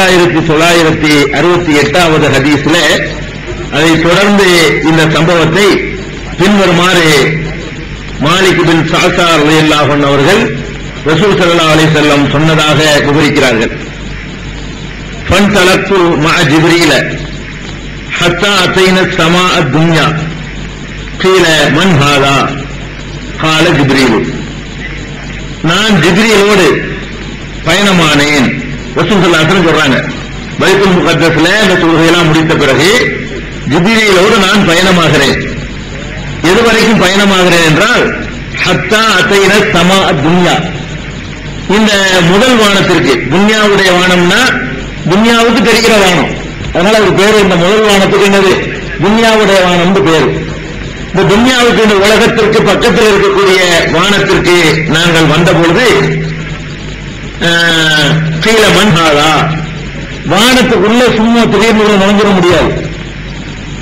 1968வது ஹதீஸ்ல அதை தொடர்ந்து இந்த சம்பவத்தை பின்வருமாறு மாலிக் பின் சாசா ரலியல்லாஹு அன்ஹு அவர்கள் ரசூல் ஸல்லல்லாஹு அலைஹி வஸல்லம் சொன்னதாக விவரிக்கிறார்கள். ஃபன்தலக்து மஅ ஜிப்ரீல ஹத்தா அதைனா ஸமாஅ துன்யா கீல மன் ஹாதா கால ஜிப்ரீல். நான் ஜிப்ரீலோடு பயணமானேன். ரசூல் ஸல்லல்லாஹு அலைஹி வஸல்லம் சொல்றாங்க, பைத்துல் முகத்தஸ்ல இந்த தொழுகையெல்லாம் முடித்த பிறகு ஜிப்ரீலோடு நான் பயணமாகிறேன். எதுவரைக்கும் பயணமாகிறேன் என்றால் ஹத்தா அதைனா ஸமாஅ துன்யா, இந்த முதல் வானத்திற்கு. துன்யாவுடைய வானம்னா துன்யாவுக்கு தெரிகிற வானம், அதனால அது பேரு இந்த முதல் வானத்துக்கு என்னது துன்யாவுடைய வானம் பேரு. இந்த துன்யாவுக்கு இந்த உலகத்திற்கு பக்கத்தில் இருக்கக்கூடிய வானத்திற்கு நாங்கள் வந்த பொழுது கீழ மண்ஹாதா, வானத்துக்குள்ள சும்மா திடீர்னு நுழைஞ்சிட முடியாது.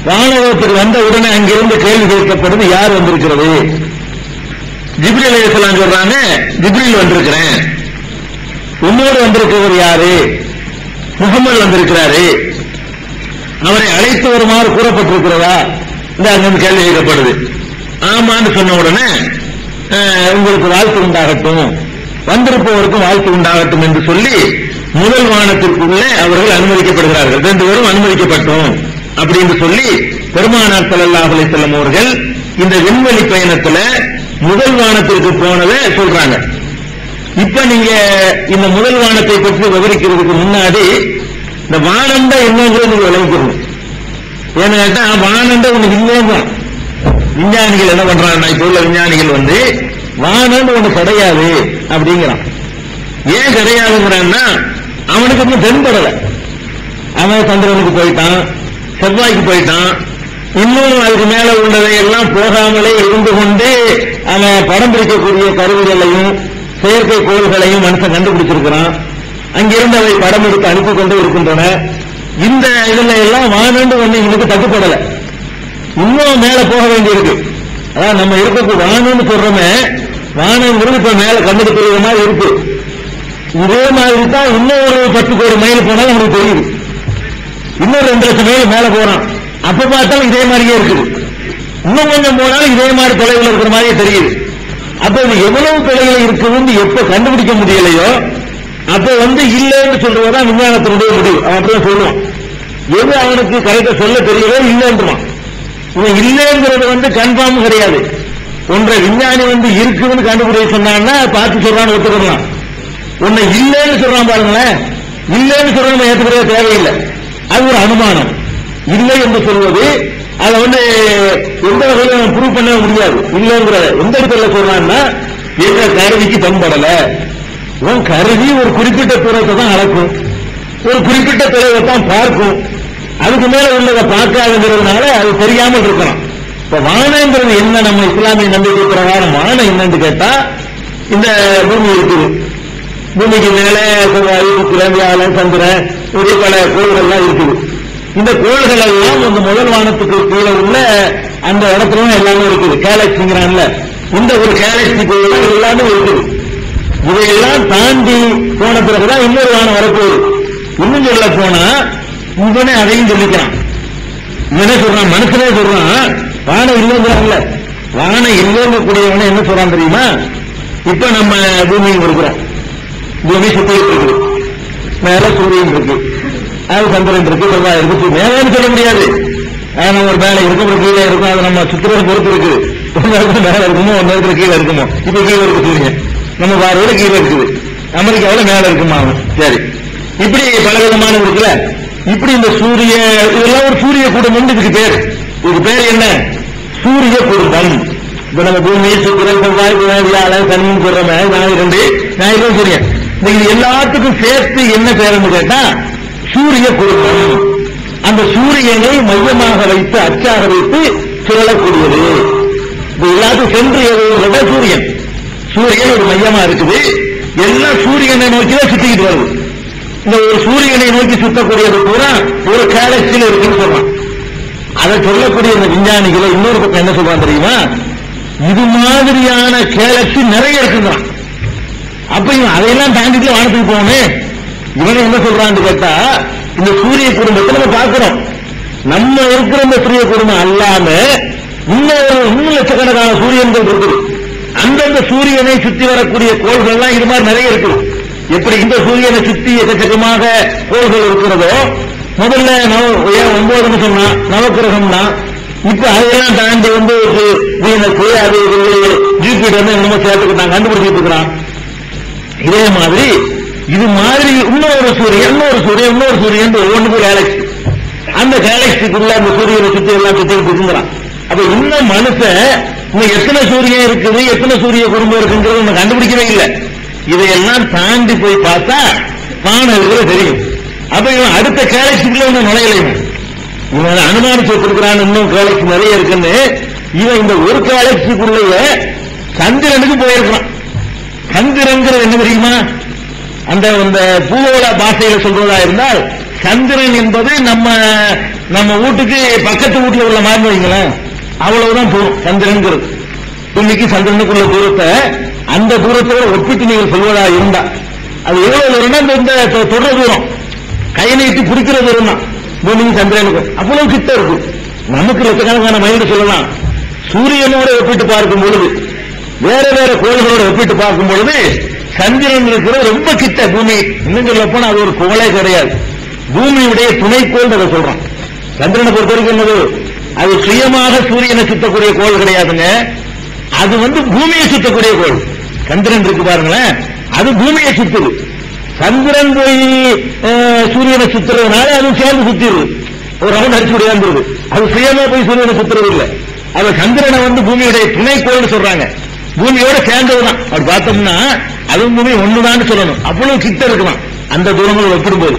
வானவத்துக்கு வந்த உடனே அங்கிருந்து கேள்வி கேட்கப்படுது, யார் வந்திருக்கிறது? ஜிப்ரீல் அலைஹிஸ்ஸலாம் சொல்றாங்க, ஜிப்ரீல் வந்திருக்கிறேன். உம்மோடு வந்திருக்கிறவர் யாரு? முகமது வந்திருக்கிறாரு. அவரை அழைத்து வருமாறு கூறப்பட்டிருக்கிறதா? இந்த அங்கிருந்து கேள்வி கேட்கப்படுது. ஆமான்னு சொன்ன உடனே உங்களுக்கு வாழ்த்து உண்டாகட்டும், வந்திருப்பவருக்கும் வாழ்த்து உண்டாகட்டும் என்று சொல்லி முதல் வானத்திற்குள்ளே அவர்கள் அனுமதிக்கப்படுகிறார்கள். 2 பேரும் அனுமதிக்கப்பட்டோம் அப்படின்னு சொல்லி பெருமானார் ஸல்லல்லாஹு அலைஹி வஸல்லம் அவர்கள் இந்த விண்வெளி பயணத்துல முதல் வானத்திற்கு போனதை சொல்றாங்க. இப்ப நீங்க இந்த முதல் வானத்தை பற்றி விவரிக்கிறதுக்கு முன்னாடி இந்த வானண்ட என்னங்கிறது நீங்க விளங்கிக்கணும். ஏன்னு கேட்டா வானண்ட ஒண்ணு இல்லைதான். விஞ்ஞானிகள் என்ன பண்றாங்க, இப்ப உள்ள விஞ்ஞானிகள் வானண்டு ஒண்ணு கிடையாது அப்படிங்கிறான். ஏன் கிடையாதுங்கிறான்னா அவனுக்கு இன்னும் தென்படல. அவன் சந்திரனுக்கு போயிட்டான், செவ்வாய்க்கு போயிட்டான், இன்னும் அதுக்கு மேல உள்ளதை எல்லாம் போகாமலே இருந்து கொண்டு அவன் படம் பிடிக்கக்கூடிய கருவிகளையும் செயற்கை கோள்களையும் மனுஷன் கண்டுபிடிச்சிருக்கிறான். அங்கிருந்து அவை படம் எடுத்து அனுப்பி கொண்டே இருக்கின்றன. இந்த இதுல எல்லாம் வானண்டு ஒண்ணு இவனுக்கு தட்டுப்படல, இன்னும் மேல போக வேண்டியிருக்கு. அதான் நம்ம இருக்க வானம்னு சொல்றோமே, வானங்கிறது இப்ப மேல கண்டுபிடிக்கிற மாதிரி இருக்கு. இதே மாதிரி தான் இன்னும் ஒரு 10 கோடி மைல் போனாலும் அவனுக்கு தெரியுது. இன்னும் 2 லட்சம் மைல் மேல போறான், அப்ப பார்த்தாலும் இதே மாதிரியே இருக்குது. இன்னும் கொஞ்சம் போனாலும் இதே மாதிரி தொலைவில் இருக்கிற மாதிரியே தெரியுது. அப்ப இது எவ்வளவு தொலைவில் இருக்குதுன்னு எப்ப கண்டுபிடிக்க முடியலையோ அப்ப இல்லைன்னு சொல்றதுதான் விஞ்ஞானத்தினுடைய முடிவு. அவன் அப்படிதான் சொல்லுவான். எது அவனுக்கு கரெக்டா சொல்ல தெரியவே இல்லைன்றான். இவன் இல்லைங்கிறது கன்ஃபார்ம் கிடையாது. ஒன்றை விஞ்ஞானி இருக்குதுன்னு கண்டுபிடிக்க சொன்னான்னா பார்த்து சொல்றான்னு ஒத்துக்கலாம். உன்னை இல்லைன்னு சொல்றான் பாருங்களேன், இல்லைன்னு சொல்ற நம்ம ஏற்றுக்கிற தேவையில்லை. அது ஒரு அனுமானம். இல்லை என்று சொல்வது அதை எந்த வகையிலும் ப்ரூவ் பண்ண முடியாது. இல்லைங்கிற எந்த இடத்துல சொல்றான்னா எங்க கருவிக்கு தென்படல. உன் கருவி ஒரு குறிப்பிட்ட தூரத்தை தான் அளக்கும், ஒரு குறிப்பிட்ட தொலைவை தான் பார்க்கும். அதுக்கு மேல உள்ளதை பார்க்காதுங்கிறதுனால அது தெரியாமல் இருக்கிறோம். இப்ப வானங்கிறது என்ன? நம்ம இஸ்லாமிய நம்பிக்கை பிரகாரம் வானம் என்னன்னு கேட்டா, இந்த பூமி இருக்குது, பூமிக்கு மேல வியாழன் சந்திரன் இப்படி பல கோள்கள்லாம் இருக்குது. இந்த கோள்கள் எல்லாம் அந்த முதல் வானத்துக்கு கீழே உள்ள அந்த இடத்துல எல்லாமே இருக்குது. கேலக்சிங்கிறான்ல, இந்த ஒரு கேலக்சிக்குள்ள எல்லாமே இருக்குது. இதையெல்லாம் தாண்டி போன பிறகுதான் இன்னொரு வானம் வரப்போகுது. இன்னும் சொல்ல போனா இவனே அதையும் சொல்லிக்கிறான். இவனே சொல்றான், மனுஷனே சொல்றான் வானம் இல்லைங்கிறான்ல. வானம் இல்லைங்க கூடியவன என்ன சொல்றான் தெரியுமா? இப்ப நம்ம பூமியில் இருக்கிறோம், பூமி சுத்திட்டு இருக்குது, மேல சூரியன் இருக்கு, அது சந்திரன் இருக்கு, செவ்வாய் இருக்கு. மேலேன்னு சொல்ல முடியாது, நம்ம ஒரு மேல இருக்கும், ஒரு கீழே இருக்கும். அது நம்ம சுத்திரம் பொறுத்து இருக்குது. ஒரு நேரத்தில் மேல இருக்குமோ, ஒரு நேரத்தில் கீழே இருக்குமோ. இப்ப கீழே இருக்கு சூரியன், நம்ம பார்வையோட கீழே இருக்குது. அமெரிக்காவில் மேல இருக்குமா? சரி, இப்படி பலவிதமான இருக்குல்ல. இப்படி இந்த சூரிய இதெல்லாம் ஒரு சூரிய குடும்பம். இதுக்கு பேர் என்ன? சூரிய குடும்பம். இப்ப நம்ம பூமி சுக்கிரன் செவ்வாய் வியாழன் சனின்னு சொல்றோமே, ஞாயிறு சூரியன். இது எல்லாத்துக்கும் சேர்த்து என்ன பேருன்னு கேட்டா சூரிய குடும்பம். அந்த சூரியனை மையமாக வைத்து அச்சாக வைத்து சுழலக்கூடியது. எல்லாத்துக்கும் சென்று எதுவும் சூரியன். சூரியன் ஒரு மையமா இருக்குது, எல்லாம் சூரியனை நோக்கிதான் சுத்திக்கிட்டு வருது. இந்த ஒரு சூரியனை நோக்கி சுத்தக்கூடியது பூரா ஒரு கேலக்சியில் இருக்குன்னு சொல்றான். அதை சொல்லக்கூடிய இந்த விஞ்ஞானிகளை இன்னொரு பக்கம் என்ன சொல்றான் தெரியுமா? இது மாதிரியான கேலக்சி நிறைய இருக்குதான். அப்ப அதையெல்லாம் தாண்டிட்டு வானத்துக்கு போகணும். இவனை என்ன சொல்றான்னு கேட்டா, இந்த சூரிய குடும்பத்தை நம்ம பார்க்கிறோம். நம்ம இருக்கிற இந்த சூரிய குடும்பம் அல்லாம இன்னும் லட்சக்கணக்கான சூரியன்கள் இருக்குது. அந்தந்த சூரியனை சுத்தி வரக்கூடிய கோள்கள் எல்லாம் இது மாதிரி நிறைய இருக்குது. எப்படி இந்த சூரியனை சுத்தி எக்கச்சக்கமாக கோள்கள் இருக்கிறதோ, முதல்ல 9 சொன்னா நவக்கிரகம்னா, இப்ப அதெல்லாம் தாண்டி வீனஸ், அது ஜூபிட்டர் என்னமோ சேர்த்துக்கிட்டாங்க, கண்டுபிடிச்சிட்டு இருக்கிறான். இதே மாதிரி இது மாதிரி இன்னொரு சூரியன் ஒவ்வொன்றுக்கு கேலக்சி. அந்த கேலக்சிக்குள்ள அந்த சூரியனை சுத்தி எல்லாம் சுத்திட்டு இருக்கிறான். அப்ப இன்னும் மனுஷன் இன்னும் எத்தனை சூரியன் இருக்குது, எத்தனை சூரிய குடும்பம் இருக்குங்கிறது நம்ம கண்டுபிடிக்கவே இல்லை. இதையெல்லாம் தாண்டி போய் பார்த்தா வானம் இருக்கிறது தெரியும். அப்ப இவன் அடுத்த கேலக்சிக்குள்ள ஒன்னும் நுழையலையும். இவன் அனுமானிச்சு வச்சிருக்கிறான் இன்னும் கேலக்சி நிறைய இருக்குன்னு. இவன் இந்த ஒரு கேலக்சிக்குள்ளேயே சந்திரனுக்கு போயிருக்கிறான். சந்திரன்கிறது என்ன தெரியுமா? அந்த பூகோள பாஷையில சொல்றதா இருந்தால், சந்திரன் என்பது நம்ம வீட்டுக்கு பக்கத்து வீட்டுல உள்ள மாதிரி வைங்களேன், அவ்வளவுதான் தூரம் சந்திரன்கிறது. இன்னைக்கு சந்திரனுக்குள்ள தூரத்தை அந்த தூரத்தோட ஒப்பிட்டு நீங்கள் சொல்வதா இருந்தா அது எவ்வளவு தூரம்னா, இந்த தொடர தூரம், கை நீட்டி பிடிக்கிற தூரம் தான் பூமிக்கு சந்திரனுக்கு. அவ்வளவு கிட்ட இருக்கு. நமக்கு லட்சக்கணக்கான மைல் சொல்லலாம். சூரியனோட ஒப்பிட்டு பார்க்கும் பொழுது, வேற வேற கோள்களோட ஒப்பிட்டு பார்க்கும் பொழுது சந்திரன் இருக்கிறது ரொம்ப கிட்ட பூமி. இன்னும் சொல்ல போனா அது ஒரு கோளே கிடையாது, பூமியுடைய துணைக்கோள் அதை சொல்றான். சந்திரனை பொறுத்த வரைக்கும் என்னது, அது சுயமாக சூரியனை சுத்தக்கூடிய கோள் கிடையாதுங்க. அது பூமியை சுத்தக்கூடிய கோள். சந்திரன் இருக்கு பாருங்களேன், அது பூமியை சுத்துது. சந்திரன் போய் சூரியனை சுத்துறதுனால அது சேர்ந்து சுத்திடுது, ஒரு ரவுண்ட் அடிச்சு விடையாந்துருது. அது சுயமா போய் சூரியனை சுத்துறது இல்லை. அது சந்திரனை பூமியுடைய துணைக்கோள் சொல்றாங்க. பூமியோட சேர்ந்ததுதான். அப்படி பார்த்தோம்னா அதுவும் பூமி ஒண்ணுதான் சொல்லணும். அவ்வளவு கிட்ட இருக்கலாம் அந்த தூரங்கள் ஒப்பிடும்போது.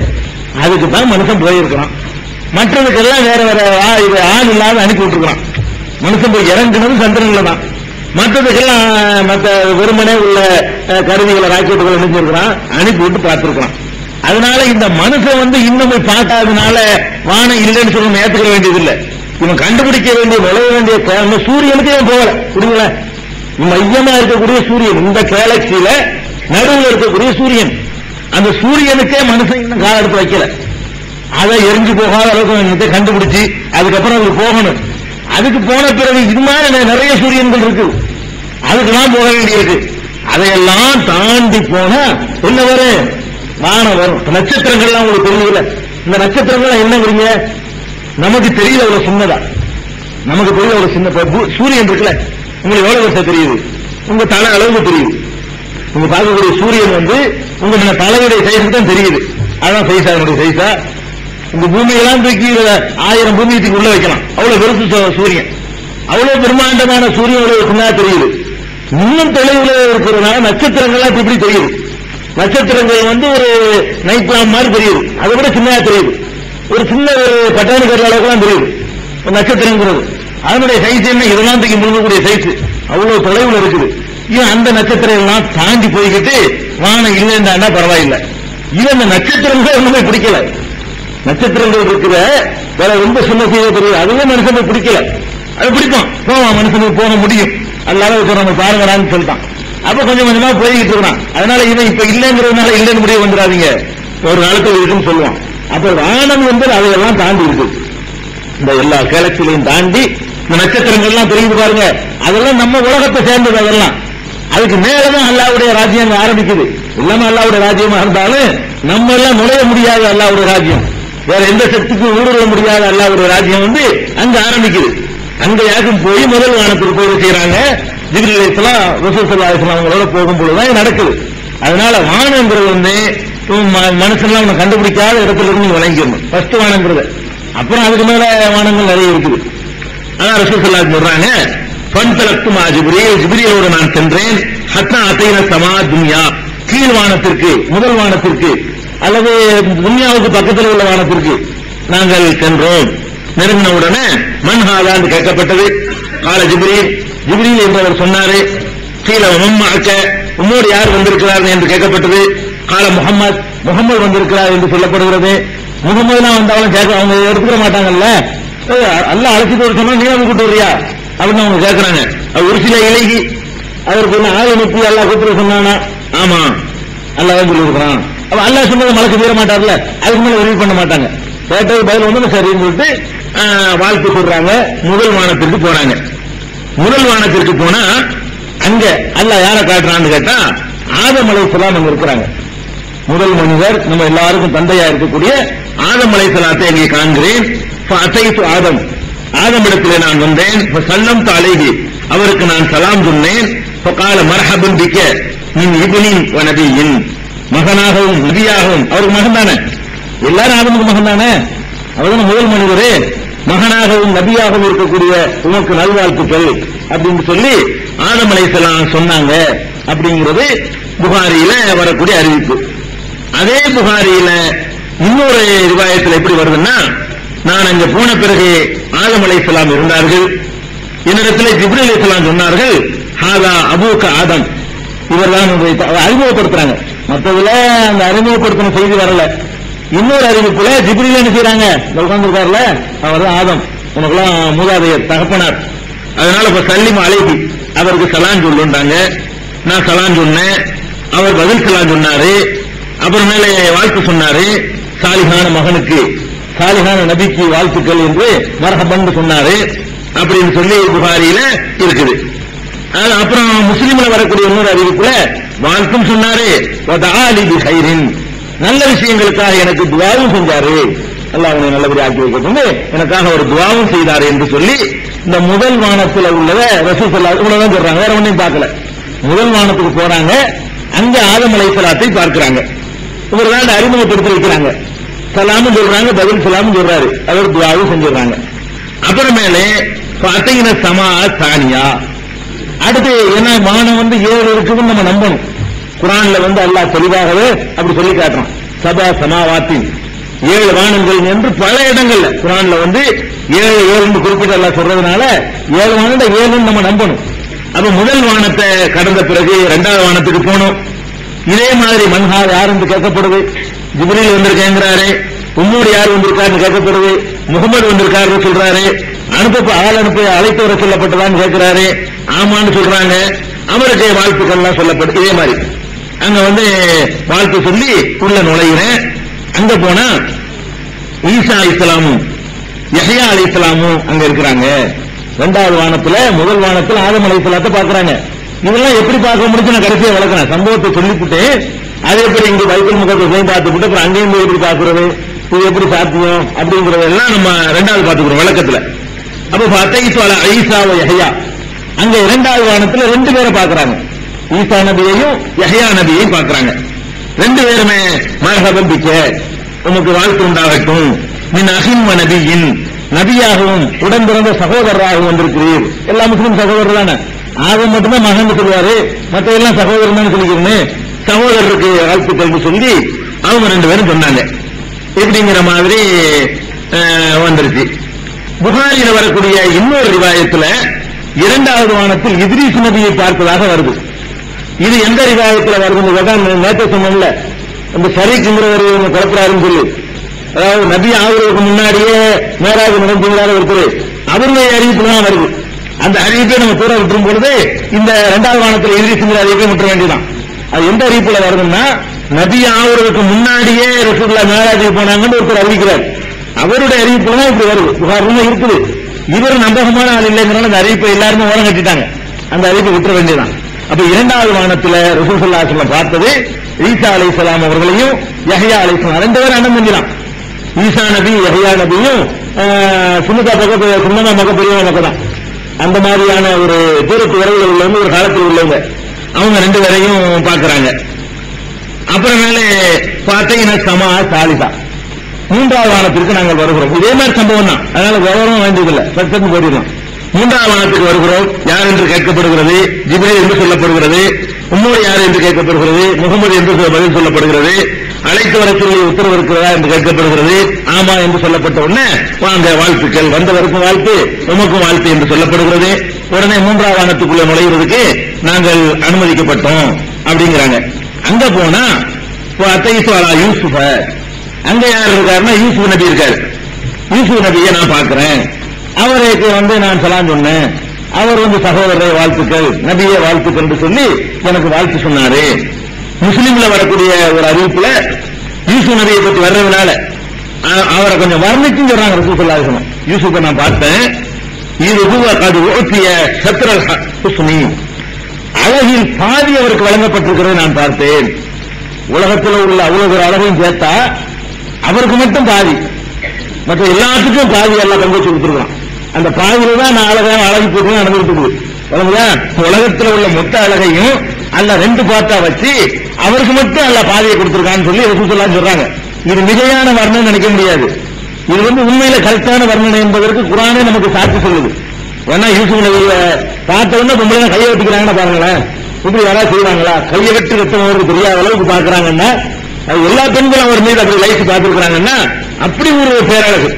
அதுக்கு தான் மனுஷன் போயிருக்கிறான். மற்றதுக்கெல்லாம் வேற வேற ஆள் இல்லாத அனுப்பி விட்டுருக்கான். மனுஷன் போய் இறங்குனது சந்திரன்ல தான். மற்றதுக்கெல்லாம் மற்ற வெறுமனே உள்ள கருவிகளை, ராக்கெட்டுகளை அனுப்பிச்சிருக்கிறான், அனுப்பி விட்டு பார்த்திருக்கிறான். அதனால இந்த மனுஷன் இன்னும் போய் பார்க்காதனால வானம் இல்லைன்னு சொல்ல ஏற்றுக்க வேண்டியதில்லை. இவன் கண்டுபிடிக்க வேண்டிய நுழைய வேண்டிய சூரியனுக்கு இவன் போகல. புரியுங்களா? மையமா இருக்கக்கூடிய சூரியன், இந்த கேலக்சியில நடுவில் இருக்கக்கூடிய சூரியன், அந்த சூரியனுக்கே மனுஷன் இன்னும் கால எடுத்து வைக்கல. அதை எரிஞ்சு போகாத அளவுக்கு கண்டுபிடிச்சு அதுக்கப்புறம் அது போகணும். அதுக்கு போன பிறகு இது மாதிரி நிறைய சூரியன்கள் இருக்கு, அதுக்கெல்லாம் போக வேண்டியிருக்கு. அதையெல்லாம் தாண்டி போனா என்ன வரும்? வானம் வரும். நட்சத்திரங்கள்லாம் உங்களுக்கு தெரியல. இந்த நட்சத்திரங்கள் என்னங்கிறீங்க? நமக்கு தெரியல அவ்வளவு சின்னதா. நமக்கு தெரியல அவ்வளவு சின்ன. சூரியன் இருக்குல்ல, உங்களுக்கு எவ்வளவு வருஷம் தெரியுது? உங்க தலை அளவுக்கு தெரியுது. உங்க பார்க்கக்கூடிய சூரியன் உங்க தலையுடைய சைஸுக்கு தான் தெரியுது. அதான் சைஸா, என்னுடைய சைஸா. உங்க பூமியெல்லாம் தூக்கி 1000 பூமியத்துக்கு உள்ள வைக்கலாம். அவ்வளவு பெருசு சூரியன். அவ்வளவு பிரம்மாண்டமான சூரியன் சின்னதா தெரியுது. இன்னும் தெளிவுல இருக்கிறதுனால நட்சத்திரங்கள்லாம் இப்படி தெரியுது. நட்சத்திரங்கள் ஒரு நைட் லாம்ப் மாதிரி தெரியுது. அதை விட சின்னதா தெரியுது. ஒரு சின்ன பட்டாணி கட்டுற அளவுக்கு தெரியுது நட்சத்திரங்கிறது. அதனுடைய சைஸ் என்ன? இதெல்லாம் தூக்கி முழுங்கக்கூடிய சைஸ். அவ்வளவு தொலைவில் இருக்குது. இவன் அந்த நட்சத்திரம் எல்லாம் தாண்டி போய்கிட்டு வானம் இல்லைன்னா பரவாயில்லை. இவன் அந்த நட்சத்திரங்கள் ஒண்ணுமே பிடிக்கல. நட்சத்திரங்கள் இருக்கிற வேற ரொம்ப சின்ன செய்ய தெரியுது. அதுவே மனுஷனுக்கு பிடிக்கல. அது பிடிக்கும், போவான், மனுஷனுக்கு போக முடியும். அல்லாத நம்ம பாருங்கடான்னு சொல்லிட்டான். அப்ப கொஞ்சம் கொஞ்சமா போய்கிட்டு இருக்கான். அதனால இவன் இப்ப இல்லைங்கிறதுனால இல்லைன்னு முடிவு வந்துடாதீங்க, ஒரு காலத்தில் இருக்குன்னு சொல்லுவான். அப்ப வானம் அதையெல்லாம் தாண்டி இருக்கு. இந்த எல்லா கேலக்சிலையும் தாண்டி இந்த நட்சத்திரங்கள்லாம் தெரியுது பாருங்க. அதெல்லாம் நம்ம உலகத்தை சேர்ந்தது. அதெல்லாம் அதுக்கு மேலதான் அல்லாவுடைய ராஜ்யம் ஆரம்பிக்குது. எல்லாமே அல்லாவுடைய ராஜ்யமா இருந்தாலும் நம்ம எல்லாம் நுழைய முடியாது. அல்லாவுடைய ராஜ்யம் வேற எந்த சக்திக்கும் ஊடுருவ முடியாத அல்லாவுடைய ராஜ்யம் அங்க ஆரம்பிக்குது. அங்க யாருக்கும் போய் முதல் வானத்துக்கு போய் செய்யறாங்க. ஜிப்ரீல் அலைஹிஸ்ஸலாம், ரசூல் ஸல்லல்லாஹு அலைஹி வஸல்லம் அவங்களோட போகும்பொழுதுதான் நடக்குது. அதனால வானங்கிறது மனுஷன்லாம் கண்டுபிடிக்காத இடத்துல இருந்து வழங்கிடணும். ஃபர்ஸ்ட் வானங்கிறது. அப்புறம் அதுக்கு மேல வானங்கள் நிறைய இருக்குது. ஆனா ரசூல் ஸல்லல்லாஹு அலைஹி சொல்றாங்க, ஃபன்தலக்து மா ஜிப்ரீல், ஜிப்ரீலோடு நான் சென்றேன். ஹத்தா அதைன ஸமா துன்யா, கீழ் வானத்திற்கு, முதல் வானத்திற்கு அல்லது துன்யாவுக்கு பக்கத்தில் உள்ள வானத்திற்கு நாங்கள் சென்றோம். நெருங்கின உடனே மன்ஹாதான் கேட்கப்பட்டது. கால ஜிப்ரீல், ஜிப்ரீல் என்பவர் சொன்னாரு. கீழ உம்மக்க, உம்மோடு யார் வந்திருக்கிறார்கள் என்று கேட்கப்பட்டது. கால முகமது, முகமது வந்திருக்கிறார் என்று சொல்லப்படுகிறது. முகமதுலாம் வந்தாலும் கேட்க அவங்க எடுத்துக்க மாட்டாங்கல்ல. அல்லாஹ் அழைச்சிட்டு வர சொன்னா நீ வந்து கூட்டு வரியா அப்படின்னு அவங்க கேட்கறாங்க. அது ஒரு சில இலகி அதற்கு ஆள் அனுப்பி அல்லாஹ் கூப்பிட்டு சொன்னானா? ஆமா, அல்லாஹ் சொல்லி இருக்கிறான். அல்லாஹ் சொன்னதை மலக்கு மீற மாட்டார்ல, அதுக்கு மேல ரிவீல் பண்ண மாட்டாங்க. கேட்டது பதில் வந்து சரின்னு சொல்லிட்டு வாழ்த்து சொல்றாங்க. முதல் வானத்திற்கு போறாங்க. முதல் வானத்திற்கு போனா அங்க அல்லாஹ் யாரை காட்டுறான்னு கேட்டா ஆதம் அலைஹிஸ்ஸலாம் அங்க இருக்கிறாங்க. முதல் மனிதர், நம்ம எல்லாருக்கும் தந்தையா இருக்கக்கூடிய ஆதம் அலைஹிஸ்ஸலாத்தை அங்கே காண்கிறேன். ஃபஅதைது ஆதம், ஆதமிடத்திலே நான் வந்தேன். ஃபஸல்லம்து அலைஹி, அவருக்கு நான் சலாம் சொன்னேன். ஃபகால மர்ஹபன் பிக மின் இப்னின் வ நபியின், மகனாகவும் நபியாகவும், அவருக்கு மகன் தானே, எல்லாரும் ஆதமுக்கு மகன் தானே, அவர்தான் முதல் மனிதரே, மகனாகவும் நபியாகவும் இருக்கக்கூடிய உனக்கு நல்வாழ்த்துக்கள் அப்படின்னு சொல்லி ஆதம் அலைஹிஸ்ஸலாம் சொன்னாங்க. அப்படிங்கிறது புகாரியில வரக்கூடிய அறிவிப்பு. அதே புகாரியில இன்னொரு ரிவாயத்தில் எப்படி வருதுன்னா, நான் அங்க போன பிறகு ஆதம் அலைஹிஸ்ஸலாம் இருந்தார்கள். என்னிடத்தில் ஜிப்ரீல் அலைஹிஸ்ஸலாம் சொன்னார்கள், ஹாதா அபூக ஆதம், இவர்தான் அறிமுகப்படுத்துறாங்க. மற்றதுல அந்த அறிமுகப்படுத்தின செய்தி வரல. இன்னொரு அறிவிப்புல ஜிப்ரீல் என்ன செய்யறாங்க, உட்கார்ந்துருக்காருல அவர் ஆதம், உனக்கெல்லாம் மூதாதையர் தகப்பனார், அதனால இப்ப சல்லிம் அலைஹி, அவருக்கு சலான் சொல்லுண்டாங்க. நான் சலான் சொன்னேன், அவர் பதில் சலான் சொன்னாரு. அப்புறம் மேலே வாழ்த்து சொன்னாரு, சாலிஹான மகனுக்கு, சாலிஹான நபிக்கு வாழ்த்துக்கள் என்று மர்ஹபன் சொன்னாரு அப்படின்னு சொல்லி புகாரியில இருக்குது. அப்புறம் முஸ்லிம்ல வரக்கூடிய இன்னொரு அறிவிப்புல வாழ்த்தும் சொன்னாரு, நல்ல விஷயங்களுக்காக எனக்கு துவாவும் செஞ்சாரு, அல்லாஹ் அவனை நல்லபடியாக ஆக்கி வைக்கணும், எனக்காக ஒரு துவாவும் செய்தாரு என்று சொல்லி இந்த முதல் வானத்தில் உள்ளத ரசூல் ஸல்லல்லாஹு அலைஹி வஸல்லம் சொல்றாங்க. வேற ஒன்றையும் பார்க்கல. முதல் வானத்துக்கு போறாங்க, அங்க ஆதம் அலைஹிஸ்ஸலாத்தை பார்க்கிறாங்க. இவர்தான் அறிமுகப்படுத்தி வைக்கிறாங்க. சலாமும் சொல்றாங்க, பதில் சலாமும் சொல்றாரு, அவர் துவாவும் செஞ்சிடறாங்க. அப்புறமேலே பாத்தீங்கன்னா சமா தானியா, அடுத்து என்ன வானம் வந்து 7 இருக்குதுன்னு நம்ம நம்பணும். குர்ஆன்ல வந்து அல்லாஹ் தெளிவாகவே அப்படி சொல்லி காட்டுறான். சபா சமாவாத்தின், 7 வானங்கள் என்று பல இடங்கள்ல குர்ஆன்ல வந்து 7 குறிப்பிட்டு அல்லாஹ் சொல்றதுனால 7 வானத்தை 7 நம்ம நம்பணும். அப்ப முதல் வானத்தை கடந்த பிறகு 2வது வானத்துக்கு போனோம். இதே மாதிரி மன்ஹா யார் என்று கேட்கப்படுது, ஜிப்ரீல் வந்திருக்கேங்கிறாரு, உம்மூர் யார் வந்திருக்காருன்னு கேட்கப்படுது, முகமது வந்திருக்காருன்னு சொல்றாரு, ஆள் அனுப்பி அழைத்து வர சொல்லப்பட்டதான்னு கேட்கிறாரு, ஆமான்னு சொல்றாங்க. அவருக்கு வாழ்த்துக்கள்லாம் சொல்லப்பட்டு இதே மாதிரி அங்க வந்து வாழ்த்து சொல்லி உள்ள நுழைகிறேன். அங்க போனா ஈசா அலைஹிஸ்ஸலாமும் யஹ்யா அலைஹிஸ்ஸலாமும் அங்க இருக்கிறாங்க. 2வது வானத்துல, முதல் வானத்துல ஆதம் அலைஹிஸ்ஸலாத்தை பாக்குறாங்க. இதெல்லாம் எப்படி பார்க்க முடிஞ்சு நான் கடைசியா விளக்குறேன். சம்பவத்தை சொல்லிவிட்டு அது எப்படி இங்க பைபிள் முகத்தை பார்த்துட்டு அப்புறம் அங்கேயும் போய் எப்படி பாக்குறது, இது எப்படி சாத்தியம் அப்படிங்கறதெல்லாம் நம்ம 2வது பார்த்துக்கிறோம் விளக்கத்துல. அப்ப ஃபஅதைது அலா ஈசா வ யஹ்யா, அங்க 2வது வானத்துல 2 பேரை பாக்குறாங்க. ஈசா நபியையும் யஹ்யா நபியையும் பாக்குறாங்க. 2 பேருமே மர்ஹபன் பிக, உமக்கு வாழ்த்து உண்டாகட்டும், மின் அஹின் வ நபியின், நபியாகவும் உடன் பிறந்த சகோதரராகவும் வந்திருக்கிறீர். எல்லா முஸ்லிம் சகோதரர் தானே, ஆதம் மட்டும்தான் மகன் சொல்லுவாரு, மற்ற எல்லாம் சகோதரன் தான் சொல்லிக்கிறேன்னு சகோதரருக்கு வாழ்த்துக்கள் சொல்லி அவங்க 2 பேரும் சொன்னாங்க. இப்படிங்கிற மாதிரி வந்துருச்சு. புகாரில வரக்கூடிய இன்னொரு ரிவாயத்துல 2வது வானத்தில் இத்ரீஸ் நபியை பார்த்ததாக வருது. இது எந்த ரிவாயத்துல வருதுன்னு நேற்று சொன்னோம்ல, அந்த ஷரீக்ங்கிறவர் குழப்பறாருன்னு சொல்லி, அதாவது நபி ஆகுறதுக்கு முன்னாடியே மேராஜ் நடந்துங்கிறாரு ஒருத்தர், அவருடைய அறிவிப்பு தான் வருது. அந்த அறிவிப்பை நம்ம தூர விட்டுரும் பொழுது இந்த 2வது வானத்தில் இத்ரீஸ்ங்கிற அறிவிப்பை விட்டுற வேண்டியதான். அது எந்த அறிவிப்புல வருதுன்னா, நபி ஆகுறதுக்கு முன்னாடியே ரசூலுல்லாஹ் மேராஜுக்கு போனாங்கன்னு ஒருத்தர் அறிவிக்கிறார். அவருடைய அறிவிப்பு தான் இப்படி வருது, புகாரில் இருக்குது. இவர் நம்பகமான ஆள் இல்லைங்கிறனால அந்த அறிவிப்பை எல்லாருமே ஓரம் கட்டிட்டாங்க. அந்த அறிவிப்பை விட்டுற வேண்டியதான். அப்ப 2வது வானத்துல ரசூல் ஸல்லல்லாஹு அலைஹி வஸல்லம் பார்த்தது ஈசா அலைஹிஸ்ஸலாம் அவர்களையும் யஹ்யா அலைஹிஸ்ஸலாம் 2 பேரும் அண்ணன் தம்பி தான். ஈசா நபி யஹ்யா நபியும் சுன்னதா பக்கம் சுன்னதா மக்க பெரிய மக்க தான். அந்த மாதிரியான ஒரு தூரத்து உறவுகள் உள்ளவங்க, ஒரு காலத்தில் உள்ளவங்க, அவங்க 2 பேரையும் பார்க்கிறாங்க. அப்புறமேலே பார்த்தீங்கன்னா சமா சாலிசா, 3வது வானத்திற்கு நாங்கள் வருகிறோம். இதே மாதிரி சம்பவம் தான், அதனால விவரம் வேண்டியதில்லை, சட்டத்து போயிடலாம். 3வது வானத்துக்கு வருகிறோம். யார் என்று கேட்கப்படுகிறது, ஜிப்ரீல் என்று சொல்லப்படுகிறது, உம்மோடு யார் என்று கேட்கப்படுகிறது, முகமது என்று பதில் சொல்லப்படுகிறது, அழைத்து வர சொல்லி உத்தரவு இருக்கிறதா என்று கேட்கப்படுகிறது, ஆமா என்று சொல்லப்பட்ட உடனே வாங்க வாழ்த்துக்கள், வந்தவருக்கும் வாழ்த்து, உமக்கும் வாழ்த்து என்று சொல்லப்படுகிறது. உடனே 3வது வானத்துக்குள்ள நுழைகிறதுக்கு நாங்கள் அனுமதிக்கப்பட்டோம் அப்படிங்கிறாங்க. அங்க போனா யூசுஃப, அங்க யார் இருக்காருன்னா யூசுப் நபி இருக்காரு. யூசுப் நபியை நான் பார்க்கிறேன், அவருக்கு வந்து நான் சலாம் சொன்னேன், அவர் வந்து சகோதரரை வாழ்த்துக்கள், நபியை வாழ்த்துக்கள் என்று சொல்லி எனக்கு வாழ்த்து சொன்னாரு. முஸ்லிம்ல வரக்கூடிய ஒரு அறிவிப்புல யூசுப் நபியை பத்தி வர்றதுனால அவரை கொஞ்சம் வர்ணிச்சும் சொல்றாங்க ரசூல் ஸல்லல்லாஹு அலைஹி வஸல்லம். யூசுஃபை நான் பார்த்தேன், இது அது ஊற்றிய சத்ரல் ஹுஸ்னி, அழகில் பாதி அவருக்கு வழங்கப்பட்டிருக்கிறது நான் பார்த்தேன். உலகத்தில் உள்ள அவ்வளவு ஒரு அழகையும் சேர்த்தா அவருக்கு மட்டும் பாதி, மற்ற எல்லாத்துக்கும் பாதி எல்லாம் பங்கு வச்சு கொடுத்துருக்கான். அந்த பாதியில தான் நான் அழகி போட்டு நடந்துட்டு இருக்குது. உலகத்தில் உள்ள மொத்த அழகையும் அல்ல ரெண்டு பாட்டா வச்சு அவருக்கு மட்டும் அல்ல பாதியை கொடுத்திருக்கான்னு சொல்லி ரசூல் ஸல்லல்லாஹு அலைஹி வஸல்லம் சொல்றாங்க. இது மிகையான வர்ணனை நினைக்க முடியாது. இது உண்மையில கரெக்டான வர்ணனை என்பதற்கு குர்ஆனே நமக்கு சாட்சி சொல்லுது. ஏன்னா யூசுப் நபியை பார்த்த உடனே பொம்பளை கையை வெட்டிக்கிறாங்கன்னு பாருங்களேன், இப்படி யாராவது செய்வாங்களா? கையை வெட்டி வெட்டவங்களுக்கு தெரியாத அளவுக்கு பாக்குறாங்கன்னா, எல்லா பெண்களும் அவர் மீது அப்படி லைஃப் பார்த்திருக்கிறாங்கன்னா அப்படி ஒரு பேரழகு,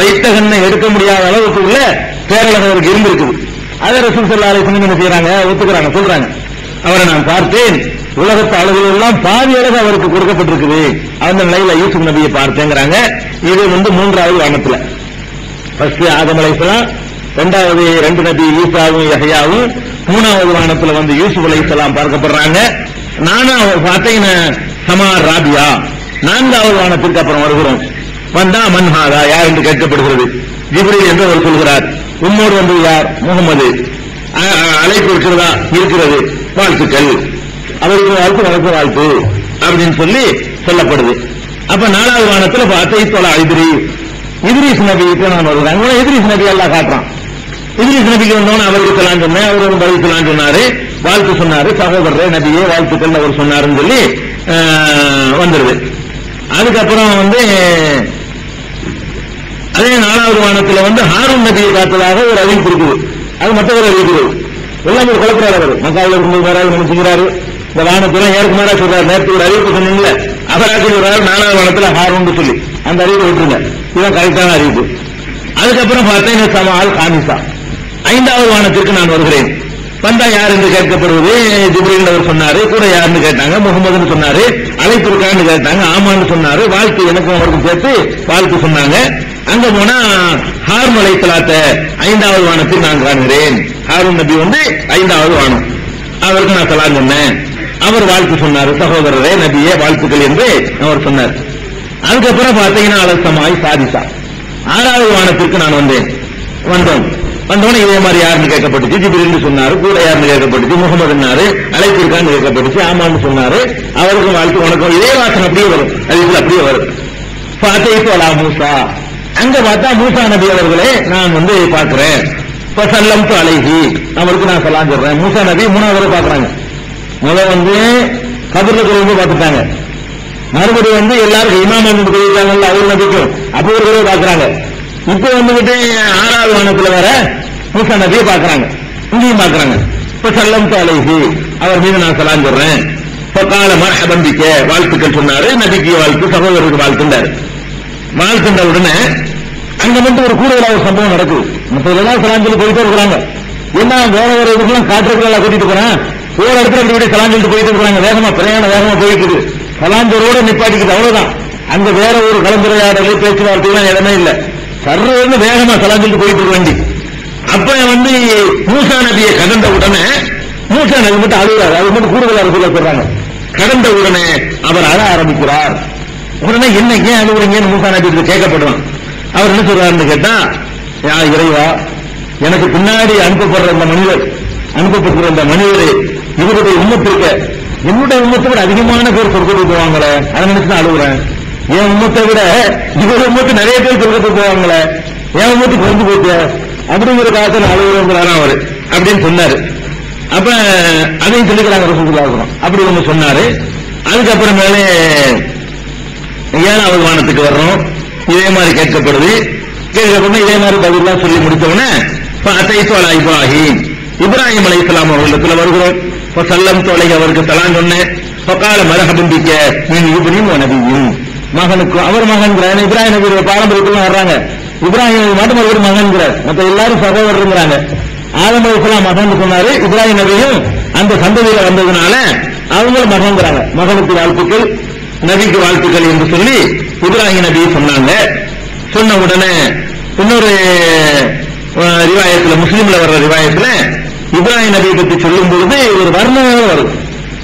வைத்த கண்ணை எடுக்க முடியாத அளவுக்கு உள்ள பேரழகு அவருக்கு இருந்திருக்குது. அதை ரசூல் ஸல்லல்லாஹு அலைஹி வஸல்லம் என்ன செய்யறாங்க, ஒத்துக்கிறாங்க, சொல்றாங்க. அவரை நான் பார்த்தேன், உலகத்து அழகுகள் எல்லாம் பாதி அழகு அவருக்கு கொடுக்கப்பட்டிருக்குது, அந்த நிலையில யூசுப் நபியை பார்த்தேங்கிறாங்க. இது 3வது வானத்துல. ஃபர்ஸ்ட் ஆதம் அலைஹிஸ்ஸலாம், 2வது 2 நபி ஈசாவும் யஹ்யாவும், 3வது வானத்துல வந்து யூசுப் அலைஹிஸ்ஸலாம் பார்க்கப்படுறாங்க. 4வது பார்த்தீங்கன்னா சமா ராபியா, 4வது வானத்திற்கு அப்புறம் வருகிறோம். வந்தா மன்ஹாதா, யார் என்று கேட்கப்படுகிறது. ஜிப்ரீல் என்று அவர் சொல்கிறார். உம்மோடு வந்து யார்? முகமது. அழைப்பு இருக்கிறது, வாழ்த்துக்கள், அவருக்கு வாழ்த்து, எனக்கு வாழ்த்து அப்படின்னு சொல்லி சொல்லப்படுது. அப்ப 4வது வானத்துல பார்த்தா இத்ரீஸ் நபிக்கு நான் வருகிறேன். இத்ரீஸ் நபி எல்லாம் காட்டுறான். இத்ரீஸ் நபிக்கு வந்தோன்னு அவருக்கு சொல்லான்னு சொன்னேன், அவருக்கு பதில் சொல்லான்னு சொன்னாரு, வாழ்த்து சொன்னாரு, சகோதரரே நபியே வாழ்த்துக்கள் அவர் சொன்னாருன்னு சொல்லி வந்துருது. அதுக்கப்புறம் வந்து அதே 4வது வானத்துல வந்து ஹாரூன் நபியை பார்த்ததாக ஒரு அறிவிப்பு இருக்குது. அது மற்றவர் அறிவிக்கிறது. எல்லாமே குழப்பறாரு. அவர் மக்காவில் இருக்கும்போது வராது நினைச்சுக்கிறாரு. இந்த வானத்துல ஏற்குமாரா சொல்றாரு. நேற்று ஒரு அறிவிப்பு சொன்னீங்கல்ல, அவராட்சி சொல்றாரு 4வது வானத்துல ஹாரூன் சொல்லி அந்த அறிவிப்பு விட்டுருங்க. இதுதான் கரெக்டான அறிவிப்பு. அதுக்கப்புறம் பார்த்தீங்கன்னா சமால் காமிசா, 5வது வானத்திற்கு நான் வருகிறேன். வந்தா யார் என்று கேட்கப்படுவது. ஜிப்ரீல் அவர் சொன்னாரு. கூட யாருன்னு கேட்டாங்க. முகமதுன்னு சொன்னாரு. அழைப்பு இருக்கான்னு கேட்டாங்க. ஆமான்னு சொன்னாரு. வாழ்த்து எனக்கும் அவருக்கும் சேர்த்து வாழ்த்து சொன்னாங்க. அங்க போனா ஹாரூன் அலைஹிஸ்ஸலாத்த 5வது வானத்தில் நான் காண்கிறேன். ஹாரூன் நபி வந்து 5வது வானம், அவருக்கு நான் சலாம் சொன்னேன். அவர் வாழ்த்து சொன்னார், சகோதரரே நபியே வாழ்த்துக்கள் என்று அவர் சொன்னார். அதுக்கப்புறம் பார்த்தீங்கன்னா அலசமாய் சாதிசா, 6வது வானத்திற்கு நான் வந்தோன்னு இதே மாதிரி யாருன்னு கேட்கப்பட்டுச்சு. ஜிப்ரீல் சொன்னாரு. கூட யாருன்னு கேட்கப்பட்டுச்சு. முகமதுன்னாரு. அழைப்பு இருக்கான்னு கேட்கப்பட்டுச்சு. ஆமான்னு சொன்னாரு. அவருக்கும் வாழ்த்து வணக்கம். இதே வாசனை அப்படியே வரும், அது அப்படியே வரும். ஃபாத்தைத்து அலா மூசா, அங்க பார்த்தா மூசா நபி அவர்களே நான் வந்து பார்க்கிறேன். சல்லம்து அலைஹி, அவருக்கு நான் சலாம் சொல்றேன். மூசா நபி 3வது பார்க்கறாங்க. முதல் வந்து கபர்ல கொண்டு பார்த்துட்டாங்க. மறுபடியும் வந்து எல்லாருக்கும் இமாம் கொடுத்தாங்கல்ல அவர் நபிக்கும் அப்போ ஒரு தடவை பார்க்கறாங்க. இப்ப வந்துகிட்டு 6வது வானத்துல வர மூசா நபியை பார்க்கறாங்க. இங்கேயும் பார்க்கறாங்க. இப்ப சல்லம்து அலைஹி, அவர் மீது நான் சலாம் சொல்றேன். கால மர்ஹபன் பிக்க, வாழ்த்துக்கள் சொன்னாரு. நபிக்கு வாழ்த்து, சகோதரருக்கு வாழ்த்துண்டாரு. வாழ்த்துண்ட உடனே அங்க மட்டும் ஒரு கூடுதலாக ஒரு சம்பவம் நடக்குது. மற்ற எல்லாம் சலாம் சொல்லி போயிட்டே இருக்கிறாங்க. ஏன்னா வேற வேற இதுக்கெல்லாம் காற்றுக்கெல்லாம் கூட்டிட்டு போறேன். ஒரு இடத்துல இப்படி சலாம் சொல்லிட்டு போயிட்டு இருக்கிறாங்க. வேகமா பிரயாணம் வேகமா போயிட்டு இருக்கு. சலாஞ்சோரோட நிப்பாட்டிக்குது, அவ்வளவுதான். அங்க வேற ஒரு கலந்துரையாடல் பேச்சுவார்த்தைலாம் இடமே இல்லை. சர்வ வேகமா சலாம் சொல்லிட்டு போயிட்டு இருக்க வேண்டி. அப்ப வந்து மூசா நபியை கடந்த உடனே மூசா நபி மட்டும் அழுகிறார். அது மட்டும் கூடுதலாக சொல்றாங்க. கடந்த உடனே அவர் அழ ஆரம்பிக்கிறார். உடனே என்ன ஏன் அழுகுறீங்கன்னு மூசா நபி கேட்கப்படுவான். அவர் என்ன சொல்றாருன்னு கேட்டா, யா இறைவா, எனக்கு பின்னாடி அனுப்பப்படுற இந்த மனிதரை இவருடைய உம்மத்திற்கு என்னுடைய உம்மத்தை விட அதிகமான பேர் சொர்க்கத்துக்கு போவாங்களே, அதை நினைச்சுதான் அழுகுறேன். என் உம்மத்தை விட இவரு உம்மத்து நிறைய பேர் சொர்க்கத்துக்கு போவாங்களே, என் உம்மத்து குறைஞ்சு போச்சு அப்படிங்கிற காலத்தில் அழுகுறோங்கிறாரா அவரு அப்படின்னு சொன்னாரு. அப்ப அதையும் சொல்லிக்கிறாங்க ரசூலுல்லாஹி. அப்படி ஒண்ணு சொன்னாரு. அதுக்கப்புறம் மேலே 7வது வானத்துக்கு வர்றோம். இதே மாதிரி கேட்கப்படுது. கேட்கப்படும் இதே மாதிரி பதிலாம் சொல்லி முடித்தவொடனே இப்ராஹிம் அலைஹிஸ்ஸலாம் அவர்களிடத்துல வருகிறோம். சல்லம் தொலை அவருக்கு சலாம் சொன்னேன். பக்கால மரஹபன் பிக்க மீன் இப்ராஹிம் நபியும், மகனுக்கு அவர் மகன்கிறார். இப்ராஹிம் நபி பாரம்பரியத்துல வர்றாங்க. இப்ராஹிம் மட்டும் ஒரு மகன்கிறார், மற்ற எல்லாரும் சகோதரருங்கிறாங்க. ஆதம் அலைஹிஸ்ஸலாம் மகன் சொன்னாரு. இப்ராஹிம் நபியும் அந்த சந்ததியில வந்ததுனால அவங்களும் மகன்கிறாங்க. மகனுக்கு வாழ்த்துக்கள், நபிக்கு வாழ்த்துக்கள் என்று சொல்லி இப்ராஹிம் நபி சொன்னாங்க. சொன்ன உடனே இன்னொரு ரிவாயத்துல, முஸ்லீம்ல வர்ற ரிவாயத்துல இப்ராஹிம் நபியை பற்றி சொல்லும் பொழுது ஒரு வர்ணனை வருது.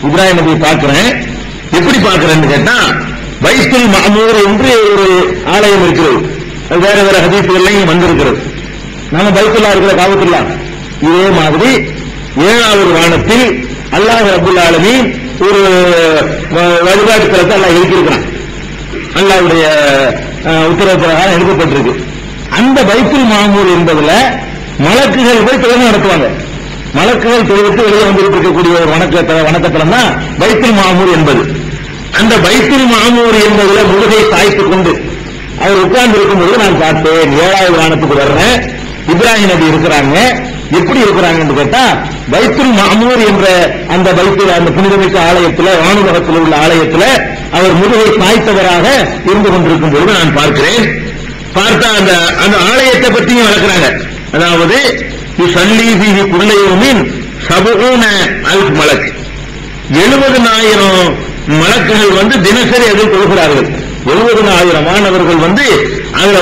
இப்ராஹிம் நபியை பார்க்கிறேன். எப்படி பார்க்கிறேன்னு கேட்டா, பைத்துல் மஅமூர் என்று ஒரு ஆலயம் இருக்கிறது. அது வேற வேற ஹதீஸ்கள்லையும் வந்திருக்கிறது. நம்ம பைத்துல்லா இருக்கிற காபத்துல்லா இதே மாதிரி 7வது வானத்தில் அல்லாஹ் ரப்பல் ஆலமீன் ஒரு வழிபாட்டு தலத்தை அல்லாஹ் இருக்கிறான். அல்லாஹ்வுடைய உத்தரவு பிரகாரம் எழுதப்பட்டிருக்கு. அந்த பைத்துல் மஅமூர் என்பதுல மலக்குகள் போய் தொழுகை நடத்துவாங்க. மலக்குகள் தொழுவிட்டு வெளியே வந்துட்டு இருக்கக்கூடிய ஒரு வணக்கத்தலம் தான் பைத்துல் மஅமூர் என்பது. அந்த பைத்துல் மஅமூர் என்பதுல முதுகை சாய்த்துக் கொண்டு அவர் உட்கார்ந்து இருக்கும்போது நான் பார்த்தேன். 7வது வானத்துக்கு வர்றேன், இப்ராஹிம் நபி இருக்கிறாங்க. எப்படி இருக்கிறாங்கன்னு கேட்டா, பைத்துல் மஅமூர் என்ற அந்த பைத்துல் அந்த புனிதமிக்க ஆலயத்தில், வானுலகத்தில் உள்ள ஆலயத்தில் அவர் முதுகை சாய்த்தவராக இருந்து கொண்டிருக்கும் பொழுது நான் பார்க்கிறேன். பார்த்தா அந்த ஆலயத்தை பற்றியும் வளர்க்கிறாங்க. அதாவது யுஸல்லி ஃபீஹி குல்ல யௌமின் 70,000 மலக், 70,000 மலக்குகள் தினசரி அதில் தொழுகிறார்கள். 70,000 மாணவர்கள் அதுல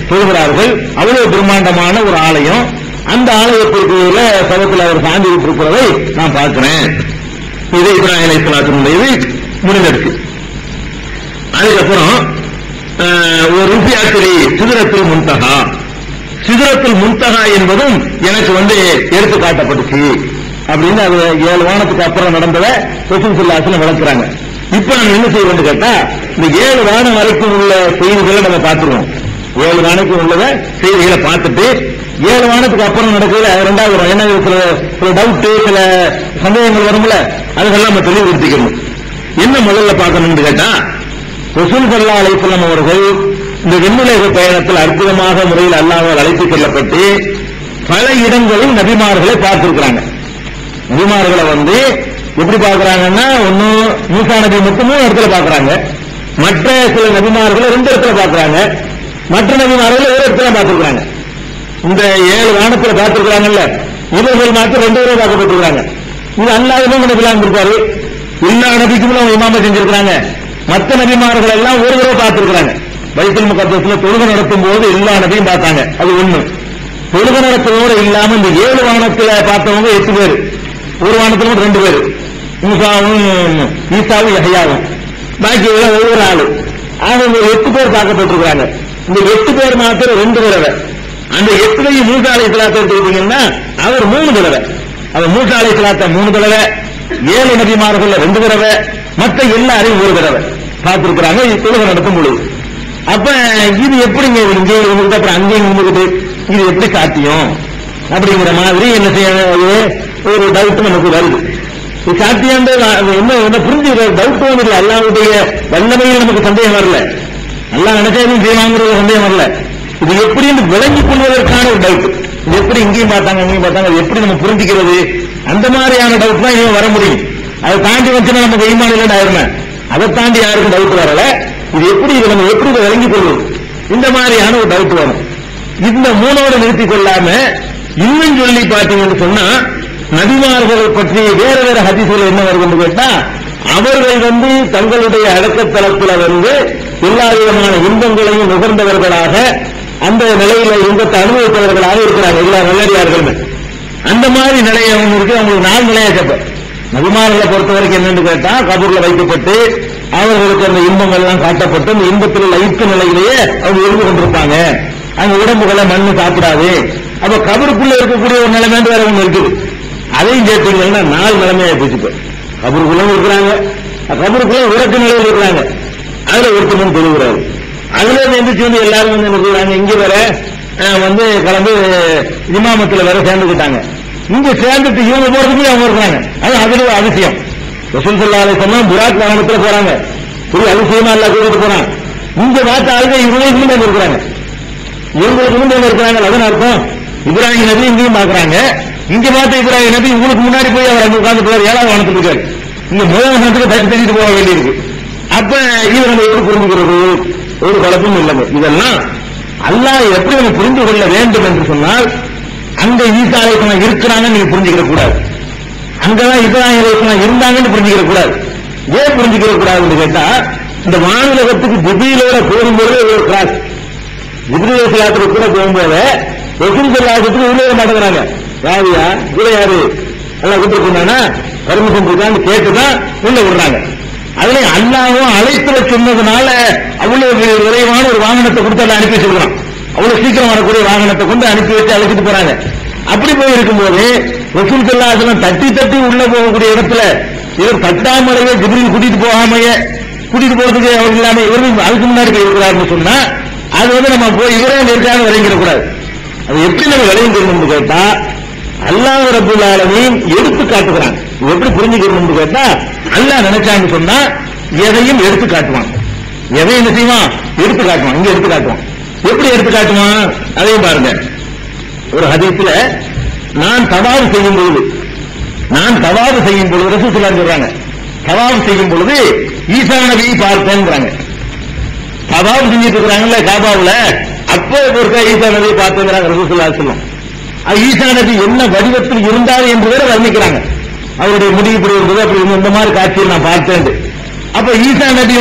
தொழுகிறார்கள். அவ்வளவு பிரம்மாண்டமான ஒரு ஆலயம். அந்த ஆலயத்திற்கு சபத்தில் அவர் சாந்தி விட்டிருக்கிறதை நான் பார்க்கிறேன். இது இப்ராஹிம் அலைஹிஸ்ஸலாத்தினுடைய முடிந்தெடுக்கு. அதுக்கப்புறம் ஒரு ருஃபியாத்திலே சிதறத்துல் முன்தஹா, சிதறத்துல் முன்தஹா என்பதும் எனக்கு எடுத்து காட்டப்பட்டுச்சு அப்படின்னு அது 7 வானத்துக்கு அப்புறம் நடந்தத ரசூல் ஸல்லல்லாஹு அலைஹி வஸல்லம் விளக்குறாங்க. இப்ப நம்ம என்ன செய்யறோம்னு கேட்டா, இந்த 7 வானம் வரைக்கும் உள்ள செய்திகளை நம்ம பார்த்துருவோம். 7 வானத்துக்கு உள்ள செய்திகளை பார்த்துட்டு 7 வானத்துக்கு அப்புறம் நடக்குது 2வது வரும். ஏன்னா சில டவுட், சில சந்தேகங்கள் வரும்ல, அதெல்லாம் நம்ம தெளிவுபடுத்திக்கணும். என்ன முதல்ல பார்க்கணும்னு கேட்டா, ரசூல் ஸல்லல்லாஹு அலைஹி வஸல்லம் அவர்கள் இந்த விண்ணுலக பயணத்தில் அற்புதமாக முறையில் அல்லாஹ்வால் அழைத்துச் செல்லப்பட்டு பல இடங்களில் நபிமார்களை பார்த்திருக்கிறாங்க. நபிமார்களை எப்படி பார்க்கிறாங்கன்னா, ஒன்னு மூசா நபி மட்டும் 3 இடத்துல பார்க்கிறாங்க, மற்ற சில நபிமார்களை 2 இடத்துல பார்க்கிறாங்க, மற்ற நபிமார்களை 1 இடத்துல பார்த்திருக்கிறாங்க. இந்த 7 வானத்தில் பார்த்திருக்கிறாங்கல்ல, இவர்கள் மாத்திரம் 2 பேரை பார்க்கப்பட்டிருக்கிறாங்க. இது அல்லாஹ் நபிலாம் இருக்காரு, எல்லா நபிக்கும் அவங்க இமாம செஞ்சிருக்கிறாங்க. மற்ற நபிமார்கள் எல்லாம் 1 தடவை பார்த்திருக்கிறாங்க. பைத்துல் முகத்தஸ்ல தொழுகை நடத்தும் போது எல்லா நபியும் பார்த்தாங்க. அது ஒண்ணு. தொழுகை நடத்துவோடு இல்லாம இந்த 7 வானத்துல பார்த்தவங்க 8 பேர், ஒரு வானத்துல 2 பேர், மூசாவும் ஈசாவும் யஹ்யாவும், பாக்கி ஒவ்வொரு ஆளு. ஆக 8 பேர் பார்க்கப்பட்டிருக்கிறாங்க. இந்த 8 பேர் மாத்திரம் 2 தடவை. அந்த 8லையும் மூசா அலைஹிஸ்ஸலாத்தை எடுத்துக்கிட்டீங்கன்னா அவர் 3 தடவை. அவர் மூசா அலைஹிஸ்ஸலாத்தை 3 தடவை, 7 நபிமார்கள் 2 தடவை, மற்ற எல்லாரையும் 1 தடவை பார்த்திருக்கிறாங்க தொழுகை நடத்தும் பொழுது. அப்ப இது எப்படிங்க இங்கே இருந்துட்டு அப்புறம் அங்கேயும் இருந்துகிட்டு இது எப்படி சாத்தியம் அப்படிங்கிற மாதிரி என்ன செய்ய ஒரு டவுட் நமக்கு வருது. சாத்தியம் என்ன புரிஞ்சுக்கிற டவுட் ஒன்று இல்லை. அல்லாஹ்வுடைய வல்லமையில் நமக்கு சந்தேகம் வரல, அல்லாஹ் நினைச்சதும் செய்யலாங்கிற சந்தேகம் வரல. இது எப்படின்னு விளங்கிக் கொள்வதற்கான ஒரு டவுட். இது எப்படி இங்கேயும் பார்த்தாங்க அங்கேயும் பார்த்தாங்க, அது எப்படி நம்ம புரிஞ்சுக்கிறது, அந்த மாதிரியான டவுட் தான் இவன் வர முடியும். அதை தாண்டி வச்சுன்னா நமக்கு ஈமான் இல்லைன்னு ஆயிருமே. அதை தாண்டி யாருக்கும் டவுட் வரல. இது எப்படி இதை நம்ம எப்படி விளங்கிக் கொள்வது, இந்த மாதிரியான ஒரு டவுட் வரும். இந்த 3ஓடு நிறுத்திக் கொள்ளாம இன்னும் சொல்லி பார்த்தீங்கன்னு சொன்னா, நபிமார்களை பற்றி வேற வேற ஹதீஸ்கள் என்ன வருதுன்னு கேட்டா, அவர்கள் தங்களுடைய அடக்கத்தலத்தில் எல்லா விதமான இன்பங்களையும் நுகர்ந்தவர்களாக, அந்த நிலையில இன்பத்தை அனுபவித்தவர்களாக இருக்கிறாங்க எல்லா நல்லடியார்களும். அந்த மாதிரி நிலையை அவங்களுக்கு 4 நிலையா கேட்ப. நபிமார்களை பொறுத்த வரைக்கும் என்னன்னு கேட்டா, கபூர்ல வைக்கப்பட்டு அவர்களுக்கு அந்த இன்பங்கள் எல்லாம் காட்டப்பட்டு அந்த இன்பத்தில் லயித்த நிலையிலேயே அவங்க இருந்து கொண்டிருப்பாங்க. அவங்க உடம்புகளை மண்ணு சாப்பிடாது. அப்ப கபருக்குள்ள இருக்கக்கூடிய ஒரு நிலைமை வேற ஒண்ணு இருக்குது. அதையும் கேட்டீங்கன்னா 4 நிலைமையா போச்சு. கபருக்குள்ள இருக்கிறாங்க, கபருக்குள்ள உறக்க நிலையில் இருக்கிறாங்க. அதுல ஒருத்தமும் தொழுகிறாரு. அதுல எந்திரிச்சு எல்லாரும் இருக்கிறாங்க. இங்க வேற கலந்து இமாமத்துல வேற சேர்ந்துக்கிட்டாங்க. இங்க சேர்ந்துட்டு இவங்க போறதுக்கு அவங்க இருக்கிறாங்க. அது அதுல அதிசயம். ரசூல் ஸல்லல்லாஹு அலைஹி வஸல்லம் புராக் வாகனத்துல போறாங்க, பெரிய அதிசயமா எல்லாம் கூட்டிட்டு போறாங்க. இங்க பார்த்த ஆளுங்க இவங்களுக்கு முன்னாடி இருக்கிறாங்க, இவங்களுக்கு முன்னாடி இருக்கிறாங்க. அதன் அர்த்தம் இப்ராஹிம் நபி இங்கேயும் பாக்குறாங்க. இங்க பார்த்த இப்ராஹிம் நபி உங்களுக்கு முன்னாடி போய் அவர் அங்க உட்கார்ந்து போவார். 7வது வானத்துக்கு இருக்காரு. இங்க 3வது வானத்துக்கு தட்டிட்டு போக வேண்டியிருக்கு. அப்ப இது நம்ம எப்படி புரிஞ்சுக்கிறது? ஒரு குழப்பமும் இல்லைங்க. இதெல்லாம் அல்லாஹ் எப்படி நம்ம புரிந்து கொள்ள வேண்டும் என்று சொன்னால், அங்க ஈசா அலைஹிஸ்ஸலாம் இருக்கிறாங்கன்னு நீங்க புரிஞ்சுக்கிற கூடாது, அங்கதான் இப்ராஹிம் அலைஹிஸ்ஸலாம் இருந்தாங்கன்னு புரிஞ்சுக்கிற கூடாது. ஏன் புரிஞ்சுக்கிற கூடாதுன்னு கேட்டா, இந்த வானுலகத்துக்கு ஜிப்ரீலோட போகும்போது ஒரு கிராஸ், ஜிப்ரீல் அலைஹிஸ்ஸலாத்துக்கு கூட போகும்போது ரசூல் ஸல்லல்லாஹு அலைஹி வஸல்லம் உள்ளே மாட்டேங்கிறாங்க. யாரியா கூட யாரு எல்லாம் விட்டுருக்கானா பர்மிஷன் இருக்கான்னு கேட்டுதான் உள்ள விடுறாங்க. அதுல அல்லாஹ்வும் அழைத்துல சொன்னதுனால அவ்வளவு விரைவான ஒரு வாகனத்தை கொடுத்து எல்லாம் அனுப்பி சொல்றான். அவ்வளவு சீக்கிரம் வரக்கூடிய வாகனத்தை கொண்டு அனுப்பி வச்சு அழைச்சிட்டு போறாங்க. அப்படி போய் இருக்கும்போது ரசூல் ஸல்லல்லாஹு அலைஹி வஸல்லம் தட்டி தட்டி உள்ள போகக்கூடிய இடத்துல இவர் தட்டாமலையே ஜிப்ரீல் கூட்டிட்டு போகாமையே கூட்டிட்டு போறதுக்கு அவர் இல்லாம இவரும் அதுக்கு முன்னாடி போய் இருக்கிறாருன்னு சொன்னா அது நம்ம போய் இவரே இருக்காங்க விளங்கிட கூடாது. அது எப்படி நம்ம விளையணும் கேட்டா அல்லாஹ் ரப்பல் ஆலமீன் எடுத்து காட்டுகிறான். எப்படி புரிஞ்சுக்கணும் கேட்டா அல்லாஹ் நினைச்சான்னு சொன்னா எதையும் எடுத்து காட்டுவான். எதையும் என்ன செய்வான்? எடுத்து காட்டுவான். இங்க எடுத்து காட்டுவான். எப்படி எடுத்து காட்டுவான் அதையும் பாருங்க. ஒரு ஹதீஸ்ல நான் தவாஃப் செய்யும் பொழுது ரசூல் ஸல்லல்லாஹு சொல்றாங்க தவாஃப் செய்யும் பொழுது ஈசா நபியை பார்த்தேன்றாங்க. தவாஃப் செஞ்சிட்டு இருக்காங்கல்ல காபாவுல அப்போ ஒரு ஈசா நபியை பார்த்தேங்கிறாங்க ரசூல் ஸல்லல்லாஹு அலைஹி வஸல்லம். ஈசா நபி என்ன வடிவத்தில் இருந்தார் என்று வேற வர்ணிக்கிறாங்க. அவருடைய முடிவு இப்படி இருந்தது, அப்படி இந்த மாதிரி காட்சியை நான் பார்த்தேன். அப்ப ஈசா நபி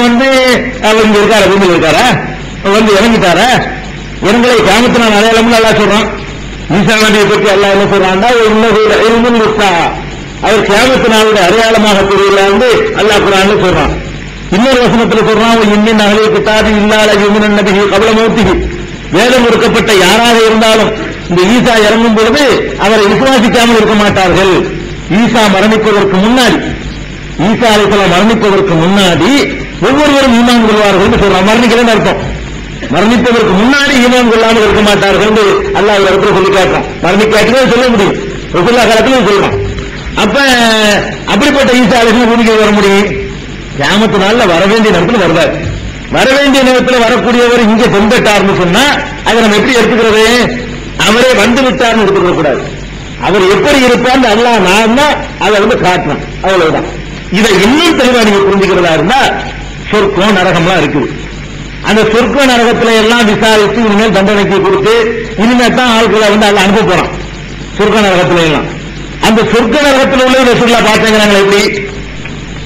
அவர் இங்க இருக்காரா? பூமியில் இருக்காரா? இறங்கிட்டாரா? இறங்கலை கியாமத்தின் அடையாளம் அல்லாஹ் சொல்றான். ஈசா நபியை பற்றி அல்லாஹ் என்ன சொல்றான்னா அவர் கியாமத்தினுடைய அடையாளமாக தெரியல அல்லாஹ் குர்ஆன்ல சொல்றான். இன்னொரு வசனத்தில் சொல்றான் இன்னின் அகலே கிதாபி இல்லாத யுமினன் நபிஹி கப்ல மௌத்திஹி வேதம் கொடுக்கப்பட்ட யாராக இருந்தாலும் இந்த ஈசா இறங்கும் பொழுது அவரை விசுவாசிக்காமல் இருக்க மாட்டார்கள். ஈசா மரணிப்பதற்கு முன்னாடி ஈசா அலைஹிஸ்ஸலாம் மரணிப்பதற்கு முன்னாடி ஒவ்வொருவரும் ஈமான் கொள்வார்கள் சொல்றான். மரணிக்கிறேன்னு அர்த்தம். மரணிப்பதற்கு முன்னாடி ஈமான் கொள்ளாமல் இருக்க மாட்டார்கள் என்று அல்லாஹ் ஒரு இடத்துல சொல்லி காட்டுறான். மரணிக்காட்டுதான் சொல்ல முடியும். ரசூலுல்லாஹ் காலத்திலும் சொல்றான். அப்ப அப்படிப்பட்ட ஈசா அலைஹிஸ்ஸலாம் பூமிக்கு வர முடியும். கியாமத்து நாள்ல வர வேண்டிய நேரத்தில் வருவார். வர வேண்டிய நேரத்தில் வரக்கூடியவர் இங்கே தொண்டட்டார்னு சொன்னா அதை நம்ம எப்படி எடுத்துக்கிறது? அவரே வந்து விட்டார்னு எடுத்துக்க கூடாது. அவர் எப்படி இருப்பார்னு அல்லாஹ் நான் தான் அதை காட்டணும். அவ்வளவுதான். இதை இன்னும் தெளிவா நீங்க புரிஞ்சுக்கிறதா இருந்தா சொர்க்கம் நரகம்லாம் இருக்குது. அந்த சொர்க்க நரகத்துல எல்லாம் விசாரித்து இனிமேல் தண்டனைக்கு கொடுத்து இனிமேல் தான் ஆட்களை அல்லாஹ் அனுப்ப போறான். சொர்க்க நரகத்துல எல்லாம் அந்த சொர்க்க நரகத்தில் உள்ள ரசூலுல்லாஹ் பார்த்தேங்கிறாங்க. எப்படி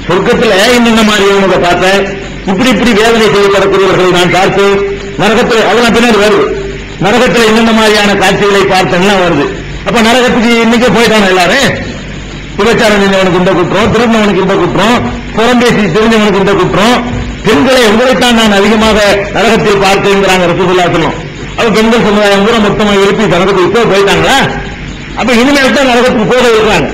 சொர்க்கத்துல இன்னென்ன மாதிரி இவங்க பார்த்தேன், இப்படி இப்படி வேதனை செய்யப்படக்கூடியவர்களை நான் பார்த்தேன். நரகத்தில் அதெல்லாம் பின்னாடி வருது. நரகத்தில் என்னென்ன மாதிரியான காட்சிகளை பார்த்தேன்லாம் வருது. அப்ப நரகத்துக்கு இன்னைக்கு போயிட்டான எல்லாரும். விபச்சாரம் செஞ்சவனுக்கு இந்த குற்றம், திருநவனுக்கு இந்த குற்றம், புறம்பேசி தெரிஞ்சவனுக்கு இந்த குற்றம், பெண்களை உங்களைத்தான் நான் அதிகமாக நரகத்தில் பார்த்தேங்கிறாங்க ரசூலுல்லாஹ் சொல்லும். அப்ப பெண்கள் சமுதாயம் கூட மொத்தமாக எழுப்பி நரகத்துக்கு போயிட்டாங்களா? அப்ப இனிமேல் தான் நரகத்துக்கு போக இருக்கிறாங்க.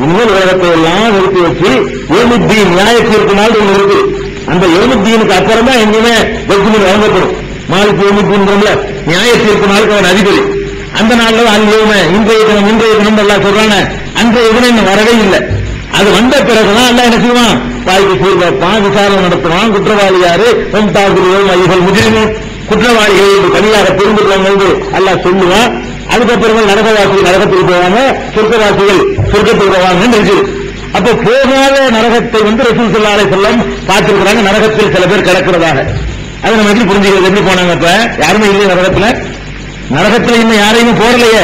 இனிமேல் உலகத்தை எல்லாம் நிறுத்தி வச்சு யௌமுத்தீன் நியாய தீர்ப்பு நாள் ஒன்று இருக்கு. அந்த யௌமுத்தீனுக்கு அப்புறம் தான் எங்கேயுமே ஜட்ஜ்மென்ட் வழங்கப்படும். மாலிக் யௌமுத்தீன் நியாய தீர்ப்பு நாளுக்கு அவன் அதிபதி. அந்த நாள்ல அன்றைய தினம் எல்லாம் சொல்றாங்க. அன்றைய தினம் இன்னும் வரவே இல்லை. அது வந்த பிறகுதான் எல்லாம் என்ன செய்வான்? வாய்ப்பு சீர் வைப்பான், விசாரணை நடத்துவான். குற்றவாளி யாரு? குற்றவாளிகள் தனியாக தெரிந்து கொள்ளுங்கள் என்று அல்லாஹ் சொல்லுவான். அதுக்கப்புறம் நரகவாசிகள் நரகத்தில் போவாங்க, சொர்க்கவாசிகள் சொர்க்கத்தில் போவாங்க இருக்கு. அப்ப போகாத நரகத்தை ரசூல் ஸல்லல்லாஹு அலைஹி வஸல்லம் பார்த்திருக்கிறாங்க. நரகத்தில் சில பேர் கிடக்கிறதாக. அதை நம்ம எப்படி புரிஞ்சுக்கிறது? எப்படி போனாங்க? இப்ப யாருமே இல்லையே நரகத்துல இன்னும் யாரையும் போறலையே.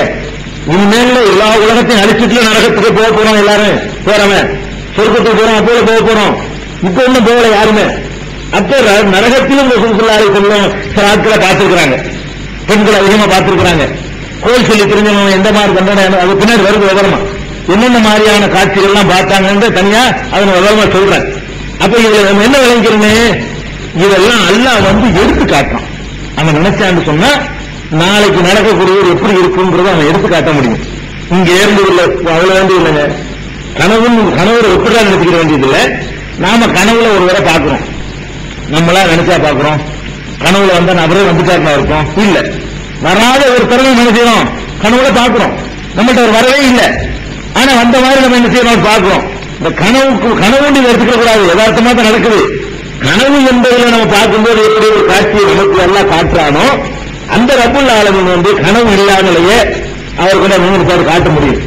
இனிமேல எல்லா உலகத்தையும் அழிச்சிட்டு நரகத்துக்கு போக போறோம். எல்லாரும் போறவன் சொர்க்கத்துக்கு போறோம், அப்போல போக போறோம். இப்ப இன்னும் போகல யாருமே. அப்ப நரகத்திலும் ரசூல் ஸல்லல்லாஹு அலைஹி வஸல்லம் சில ஆட்களை பார்த்திருக்கிறாங்க. பெண்களை அதிகமா பார்த்திருக்கிறாங்க. கோயில் சொல்லி தெரிஞ்சவங்க எந்த மாதிரி தண்டனை அது பின்னாடி வருது விவரமா. என்னென்ன மாதிரியான காட்சிகள் எல்லாம் பார்த்தாங்க தனியா அதை விவரமா சொல்றேன். அப்ப இதுல நம்ம என்ன விளங்கிறோன்னு இதெல்லாம் அல்லாஹ் எடுத்து காட்டுறான். அவன் நினைச்சான்னு சொன்னா நாளைக்கு நடக்கக்கூடியவர் எப்படி இருக்கும்ன்றதை அவன் எடுத்து காட்ட முடியும். இங்க இருந்து அவ்வளவு வேண்டிய இல்லைங்க. கனவுல ஒப்புதா நினைச்சுக்க வேண்டியது இல்லை. நாம கனவுல ஒரு வரை பார்க்கிறோம். நம்மளா நினைச்சா பார்க்கிறோம். கனவுல நபரே வந்துட்டாருன்னா இருக்கும். இல்ல வராத ஒரு திறமை என்ன செய்யறோம்? கனவுல பார்க்கிறோம். நம்மகிட்ட ஒரு வரவே இல்லை. ஆனா வந்த மாதிரி நம்ம என்ன செய்யறோம்? பார்க்கிறோம். இந்த கனவுன்னு எடுத்துக்க கூடாது. யதார்த்தமா தான் நடக்குது. கனவு என்பதில் நம்ம பார்க்கும்போது எப்படி ஒரு காட்சியை நமக்கு எல்லாம் காட்டுறானோ அந்த ரப்புல் ஆலமீன் கனவு இல்லாமலேயே அவர் கூட முன்னெடுப்பாரு காட்ட முடியும்.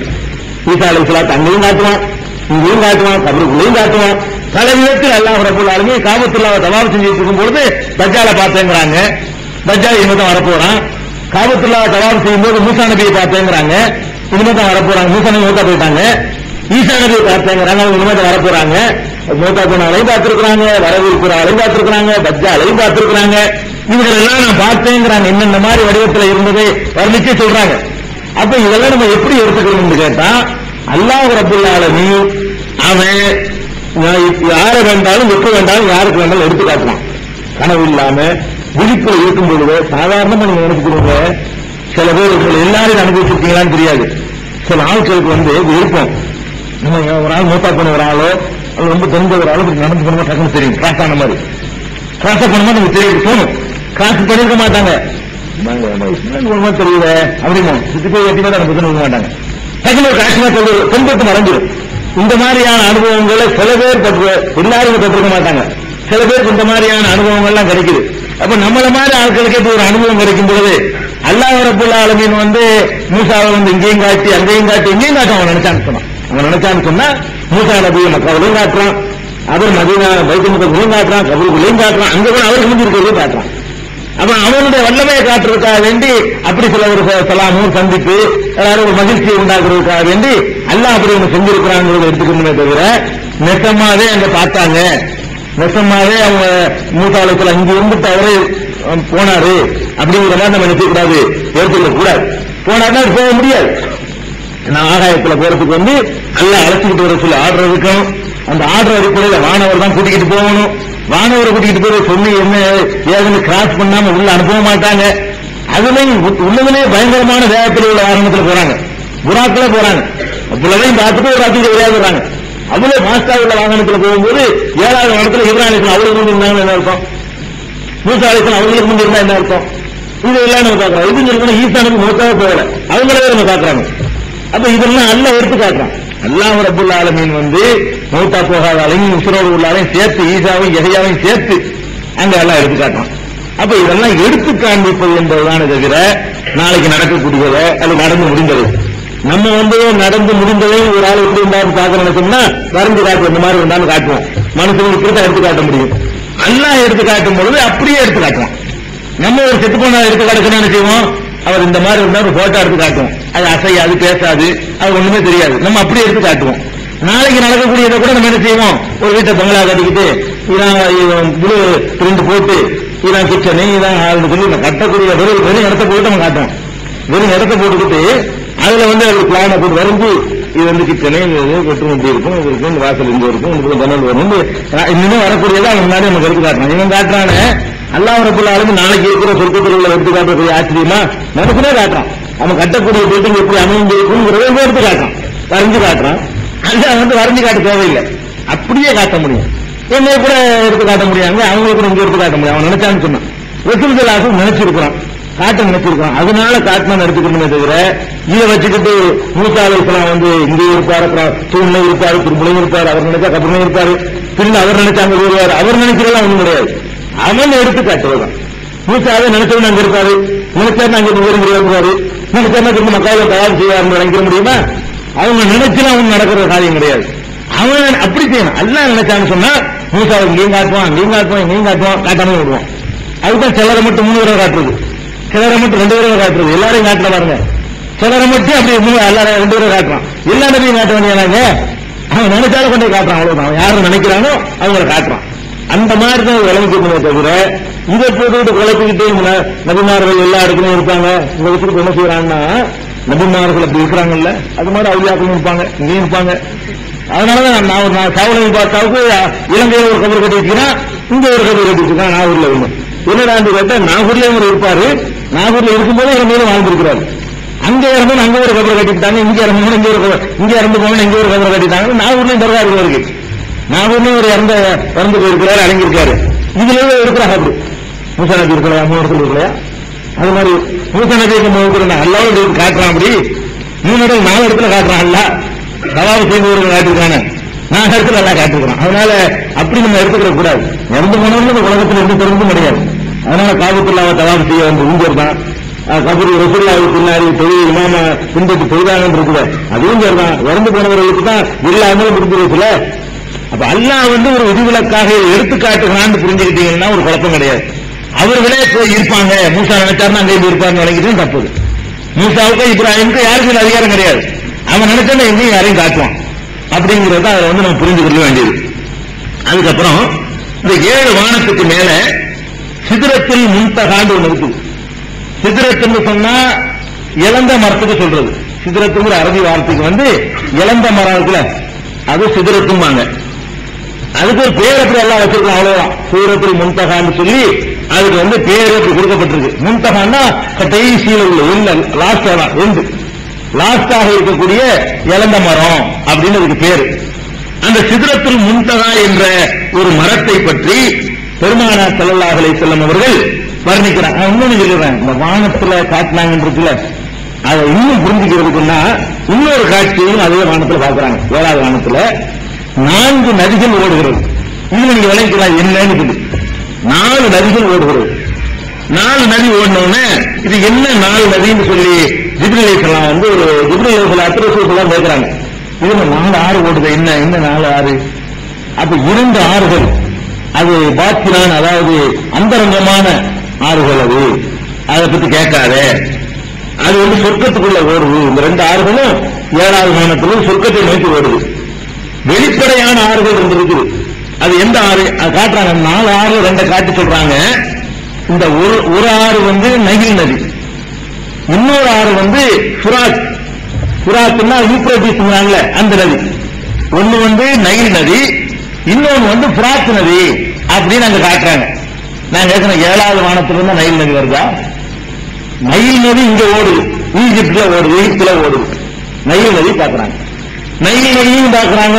ஈசா அலைஹிஸ்ஸலாம் அங்கேயும் காட்டுவான், இங்கேயும் காட்டுவான், கபருக்குள்ளேயும் காட்டுவான். பல விதத்தில் அல்லாஹ் ரப்புல் ஆலமீன் காபத்துல்லாஹ் தவாஃப் செஞ்சுட்டு இருக்கும் பொழுது தஜ்ஜாலை பார்த்தேங்கிறாங்க. தஜ்ஜால் இனிமேதான் வரப்போறான். காபத்துல்லாஹ் தவாஃப் செய்யும் போது மூசா நபியை பார்த்தேங்கிறாங்க. இனிமேதான் வரப்போறாங்க. மூசா நபி மூத்தா போயிட்டாங்க. ஈசா நபியை பார்த்தேங்கிறாங்க. அவங்க இனிமேதான் வரப்போறாங்க. மூத்தா போனாலையும் பார்த்திருக்கிறாங்க, வரவிருக்கிற ஆளையும் பார்த்திருக்கிறாங்க, தஜ்ஜாலையும் பார்த்திருக்கிறாங்க. இவர்கள் எல்லாம் நான் பார்த்தேங்கிறாங்க. என்னென்ன மாதிரி வடிவத்தில் இருந்ததை வர்ணிச்சு சொல்றாங்க. அப்ப இதெல்லாம் நம்ம எப்படி எடுத்துக்கணும்னு கேட்டா அல்லாஹ் ரப்பல் ஆலமீன் அவன் யாரை வேண்டாலும் எப்ப வேண்டாலும் யாருக்கு வேண்டாலும் எடுத்து காட்டுவான். கனவு இல்லாம விழிப்புல இருக்கும் பொழுது சாதாரணமா நீங்க நினைச்சுக்கிறீங்க, சில பேர் எல்லாரும் அனுபவிச்சிருக்கீங்களான்னு தெரியாது. சில ஆட்களுக்கு விருப்பம், நம்ம ஒரு ஆள் மூத்தா போன ஒரு ஆளோ அது ரொம்ப தெரிஞ்ச ஒரு ஆளோ நடந்து போன டக்குன்னு தெரியும், கிராஸ் ஆன மாதிரி கிராஸ் பண்ணும்போது நமக்கு தெரியும் தோணும். கிராஸ் பண்ணிருக்க மாட்டாங்க, தெரியல அப்படிமா சுத்தி போய் வெட்டி கூட நமக்கு இருக்க மாட்டாங்க. டக்குனு ஒரு காட்சியா சொல்றது பெண்பட்டு மறைஞ்சிடும். இந்த மாதிரியான அனுபவங்களை சில பேர் எல்லாரும் பெற்றிருக்க மாட்டாங்க. சில பேருக்கு இந்த மாதிரியான அனுபவங்கள்லாம் கிடைக்குது. அப்ப நம்மள மாதிரி ஆட்களுக்கு இப்ப ஒரு அனுபவம் கிடைக்கும் பொழுது அல்லாஹ் ரப்பல் ஆலமீன் மூசாவை இங்கேயும் காட்டி அங்கேயும் காட்டி எங்கேயும் காட்டும். அவன் நினைச்சான்னு சொன்னா மூசா நபியை மக்காவிலையும் காட்டுறான், அவர் மதீனா பைத்துல் முகத்தையும் காட்டுறான், கபூருக்குள்ளேயும் காட்டுறான், அங்க கூட அவருக்கு முந்தி இருக்கிறதையும் காட்டுறான். அப்ப அவனுடைய வல்லமையை காட்டுறதுக்காக வேண்டி அப்படி சில ஒரு சலாமும் சந்திப்பு எல்லாரும் ஒரு மகிழ்ச்சியை உண்டாக்குறதுக்காக வேண்டி அல்லாஹ் அப்படி ஒண்ணு செஞ்சிருக்கிறாங்கிறத எடுத்துக்கணுமே தவிர நெசமாவே அங்க பார்த்தாங்க, நெசமாவே அவங்க மூசாலயத்தில் அங்கே இருந்துட்டு அவரே போனாரு அப்படிங்கிற மாதிரி நம்ம நினைக்கக்கூடாது, எடுத்துக்க கூடாது. போனாருன்னா போக முடியாது. நான் ஆகாயத்துல போறதுக்கு அல்லாஹ் அழைச்சிக்கிட்டு வர சொல்லி ஆர்டர் இருக்கணும். அந்த ஆர்டர் அடிப்படையில் வானவர் தான் கூட்டிக்கிட்டு போகணும். வானவரை கூட்டிகிட்டு போய் சொல்லி என்ன ஏதுன்னு கிராஸ் பண்ணாம உள்ள அனுப்ப மாட்டாங்க. அதுலயும் உள்ளதுலேயே பயங்கரமான வேகத்தில் உள்ள வாகனத்தில் போறாங்க, புறாக்களே போறாங்க. அவ்வளவையும் பார்த்துட்டு ஒரு ராத்திரி விளையாடுறாங்க. அவ்வளவு மாஸ்டா உள்ள வாகனத்தில் போகும்போது 7வது வானத்தில் இப்ராஹிம் அவங்களுக்கு முந்தி இருந்தாங்க என்ன அர்த்தம், மூசா அலைஹிஸ்ஸலாம் அவங்களுக்கு முந்தி இருந்தா என்ன அர்த்தம், இது எல்லாம் நம்ம பார்க்கிறோம். இது சொல்லணும் ஈசானுக்கு மூத்தாவே போகல, அவங்களே நம்ம பார்க்கறாங்க. அப்ப இதெல்லாம் அல்லாஹ் எடுத்து காட்டுறான். அல்லாஹ் ரப்பல் ஆலமீன் மௌத்தா போகாத அலையும் உசுரோடு உள்ளாரையும் சேர்த்து ஈசாவையும் யஹ்யாவையும் சேர்த்து அங்க எல்லாம் எடுத்து காட்டுறான். அப்ப இதெல்லாம் எடுத்து காண்பிப்பது என்பதுதானே தவிர நாளைக்கு நடக்கக்கூடியதை அது நடந்து முடிந்தது. நம்ம நடந்து முடிந்ததை ஒரு ஆள் எப்படி இருந்தாலும் பார்க்க நினைச்சோம்னா வரைஞ்சு காட்டுவோம், இந்த மாதிரி இருந்தாலும் காட்டுவோம். மனுஷனுக்கு தான் எடுத்து காட்ட முடியும். அல்லாஹ் எடுத்து காட்டும் பொழுது அப்படியே எடுத்து காட்டுவோம். நம்ம ஒரு செத்து போன எடுத்து காட்டுக்கணும் என்ன செய்வோம், அவர் இந்த மாதிரி இருந்தா ஒரு போட்டோ எடுத்து காட்டுவோம். அது அசையாது, பேசாது, அது ஒண்ணுமே தெரியாது. நம்ம அப்படியே எடுத்து காட்டுவோம். நாளைக்கு நடக்கக்கூடியதை கூட நம்ம என்ன செய்வோம், ஒரு வீட்டை பங்களா கட்டிக்கிட்டு இதான் ப்ளூ பிரிண்ட் போட்டு இதான் கிச்சனு இதான் ஹால்னு சொல்லி கட்டக்கூடிய வெறும் இடத்த போட்டு நம்ம காட்டுவோம். வெறும் இடத்த போட்டுக்கிட்டு அதுல அது பிளானை போட்டு வரைஞ்சு இது கிச்சனு பெட்ரூம் இப்படி இருக்கும், இது இருக்கும், இந்த வாசல் இங்க இருக்கும், உங்களுக்கு ஜன்னல் வரும், இன்னும் வரக்கூடியதை அவன் முன்னாடி நமக்கு எடுத்து காட்டுறான். இவன் காட்டுறானே அல்லாஹ் ரப்பல் ஆலமீன் நாளைக்கு இருக்கிற சொர்க்கத்துக்குள்ள எடுத்து காட்டக்கூடிய ஆச்சரியமா மனசுனே காட்டுறான். அவன் கட்டக்கூடிய பில்டிங் எப்படி அமைந்திருக்குங்கிறத எடுத்து காட்டுறான், வரைஞ்சு காட்டுறான். அல்லாஹ் வரைஞ்சு காட்ட தேவையில்லை, அப்படியே காட்ட முடியும். என்னை கூட எடுத்து காட்ட முடியாங்க, அவங்களுக்கு கூட இங்க எடுத்து காட்ட முடியும். அவன் நினைச்சான்னு சொன்னான், ரசூல் ஸல்லல்லாஹு நினைச்சிருக்கிறான், காட்ட நினைச்சிருக்கான். அதனால காட்டணும் எடுத்துக்கணுமே தவிர இதை வச்சுக்கிட்டு மூசா அலைஹிஸ்ஸலாம் இங்கேயும் இருப்பாரு, தூண்ல இருப்பாரு, திரும்பலையும் இருப்பாரு, அவர் நினைச்சா கபர்லையும் இருப்பாரு, திரும்ப அவர் நினைச்சாங்க வருவாரு, அவர் நினைக்கிறதெல்லாம் ஒண்ணும் கிடையாது. அவன் எடுத்து காட்டுவதான். மூசாவே நினைச்சவன் அங்க இருப்பாரு, நினைச்சாரு அங்க வருவாரு, நினைச்சாருன்னா திரும்ப மக்காவை தயார் செய்வார் நினைக்க முடியுமா? அவங்க நினைச்சுலாம் அவங்க நடக்கிற காரியம் கிடையாது. அவன் அப்படி செய்யணும். அல்லாஹ் நினைச்சான்னு சொன்னா மூசாவை இங்கேயும் காட்டுவான், அங்கேயும் காட்டுவான், இங்கேயும் காட்டுவான், காட்டாம விடுவான். அதுதான் சிலரை மட்டும் 3 தடவை காட்டுறது, சிலரை மட்டும் 2 தடவை காட்டுறது, எல்லாரையும் காட்டுற பாருங்க. சிலரை மட்டும் அப்படி எல்லாரும் 2 தடவை காட்டுறான், எல்லா நபியும் காட்ட வேண்டியதாங்க. அவன் நினைச்சாலும் கொண்டே காட்டுறான், அவ்வளவுதான். அவன் யாரும் நினைக்கிறானோ அவங்களை காட்டுறான். அந்த மாதிரி தான் விளங்கிக்கணுமே தவிர இதை போட்டு குழப்பிக்கிட்டு நபிமார்கள் எல்லா இடத்துலையும் இருப்பாங்க. இந்த விஷயத்துக்கு என்ன செய்யறாங்கன்னா நபிமார்கள் அப்படி இருக்கிறாங்கல்ல, அது மாதிரி அவுலியாக்களும் இருப்பாங்க, இங்கேயும் இருப்பாங்க. அதனாலதான் நான் சாவலை பார்த்தாவுக்கு இலங்கையில ஒரு கபர் கட்டி வச்சுக்கிறேன், இங்க ஒரு கபர் கட்டி வச்சிருக்கான் நாகூர்ல ஒண்ணு. என்னடான்னு கேட்டா நாகூர்ல அவர் இருப்பாரு, நாகூர்ல இருக்கும்போது இலங்கையில வாழ்ந்திருக்கிறாரு. அங்க இறந்து அங்க ஒரு கபர் கட்டிட்டாங்க, இங்க இறந்து இங்க ஒரு இங்க இறந்து போன இங்க ஒரு கபர் கட்டிட்டாங்க. நாகூர்லயும் தர்கா இருக்கு, நாகூர்லயும் ஒரு இறந்து போயிருக்கிறாரு, அடங்கியிருக்காரு. இதுல இருக்கிறாங்க அப்படி மூசா நபி இருக்கலையா, 3 இடத்துல இருக்கலையா? அது மாதிரி மூசா நபிக்கு அல்லாஹ் காட்டுறான். அப்படி 3 இடம் 4 இடத்துல காட்டுறான். அல்ல தவாவு செய்தவர்கள் காட்டிருக்காங்க, 4 இடத்துல எல்லாம் காட்டிருக்கிறான். அதனால அப்படி நம்ம எடுத்துக்கிற கூடாது. இறந்து போனவங்க இந்த உலகத்தில் இருந்து தெரிந்து முடியாது. அதனால காபத்துல்லாவை தவாவு செய்ய ஊஞ்சர் தான். கபூர் ரசூலுல்லாஹி பின்னாடி தொழில் இமாம பின்பற்றி தொழிலாளர் இருக்குது, அதுவும் சரிதான். இறந்து போனவர்களுக்கு தான் இல்லாமல் முடிஞ்சிருச்சுல. அப்ப அல்லாஹ் ஒரு விதிவிலக்காக எடுத்து காட்டுகிறான்னு புரிஞ்சுக்கிட்டீங்கன்னா ஒரு குழப்பம் கிடையாது. அவர்களே போய் இருப்பாங்க, மூசா நினைச்சாருன்னா அங்கே இருப்பாருன்னு நினைக்கிட்டு தப்பு. மூசாவுக்கு இப்ராஹிமுக்கு யாருக்கும் அதிகாரம் கிடையாது. அவன் நினைச்சா எங்கேயும் யாரையும் காட்டுவான் அப்படிங்கறத அதை நம்ம புரிந்து கொள்ள வேண்டியது. அதுக்கப்புறம் இந்த 7 வானத்துக்கு மேல சிதறத்தில் முன்தகாண்டு ஒண்ணு இருக்குது. சிதறத்துன்னு சொன்னா இழந்த மரத்துக்கு சொல்றது. சிதறத்துங்கிற அரபி வார்த்தைக்கு வந்து இளந்த மரம் இருக்குல்ல, அது சிதறத்தும்பாங்க. அதுக்கு ஒரு பேர் எப்படி எல்லாம் வச்சிருக்கோம், அவ்வளவுதான். சூரத்துல் முன்தகான்னு சொல்லி அதுக்கு வந்து பேர் எப்படி கொடுக்கப்பட்டிருக்கு. முன்தகான்னா கடைசியில் உள்ள லாஸ்டாக இருக்கக்கூடிய இளந்த மரம் அப்படின்னு அதுக்கு பேரு. அந்த சிதறத்துல் முன்தகா என்ற ஒரு மரத்தை பற்றி பெருமானார் ஸல்லல்லாஹு அலைஹி வஸல்லம் அவர்கள் வர்ணிக்கிறாங்க. இன்னொன்னு சொல்லுறேன், இந்த வானத்துல காட்டினாங்கன்றதுல அதை இன்னும் புரிஞ்சுக்கிறதுக்குன்னா இன்னொரு காட்சியையும் அதே வானத்துல பாக்குறாங்க. 7வது வானத்துல 4 நதிகள் ஓடுகிறது. இன்னும் நீங்க விளைக்கலாம் என்னன்னு சொல்லி 4 நதிகள் ஓடுகிறது. 4 நதி ஓடினோடனே இது என்ன 4 நதின்னு சொல்லி ஜிப்ரீல் அலைஹிஸ்ஸலாம் வந்து ஒரு ஜிப்ரீல் அலைஹிஸ்ஸலாம் ரசூலுல்லாஹ் கேட்கிறாங்க. இதுல 4 ஆறு ஓடுது, என்ன 4 ஆறு? அப்ப 2 ஆறுகள் அது பாத்தினான், அதாவது அந்தரங்கமான ஆறுகள். அது அதை பத்தி கேட்காத, அது வந்து சொர்க்கத்துக்குள்ள ஓடுது. இந்த 2 ஆறுகளும் 7வது வானத்திலும் சொர்க்கத்தை நோக்கி ஓடுது. வெளிப்படையான ஆறுகள் இருக்குது. அது எந்த ஆறு அது காட்டுறாங்க. 4 ஆறுல 2 காட்டி சொல்றாங்க. இந்த ஒரு ஆறு வந்து நைல் நதி, இன்னொரு ஆறு வந்து ஃபுராத். ஃபுராத்னா யூப்ரட்டிஸ்ங்கறாங்கல அந்த நதி. ஒன்னு வந்து நைல் நதி, இன்னொன்னு வந்து ஃபுராத் நதி அப்படின்னு அங்க காட்டுறாங்க. நான் கேட்கிறேன், 7வது வானத்துல இருந்து நைல் நதி வருதா? நைல் நதி இங்க ஓடுது, ஈஜிப்ட்ல ஓடுது, எகிப்துல ஓடுது. நைல் நதி பாக்குறாங்க, நைல் நதியும் பாக்குறாங்க,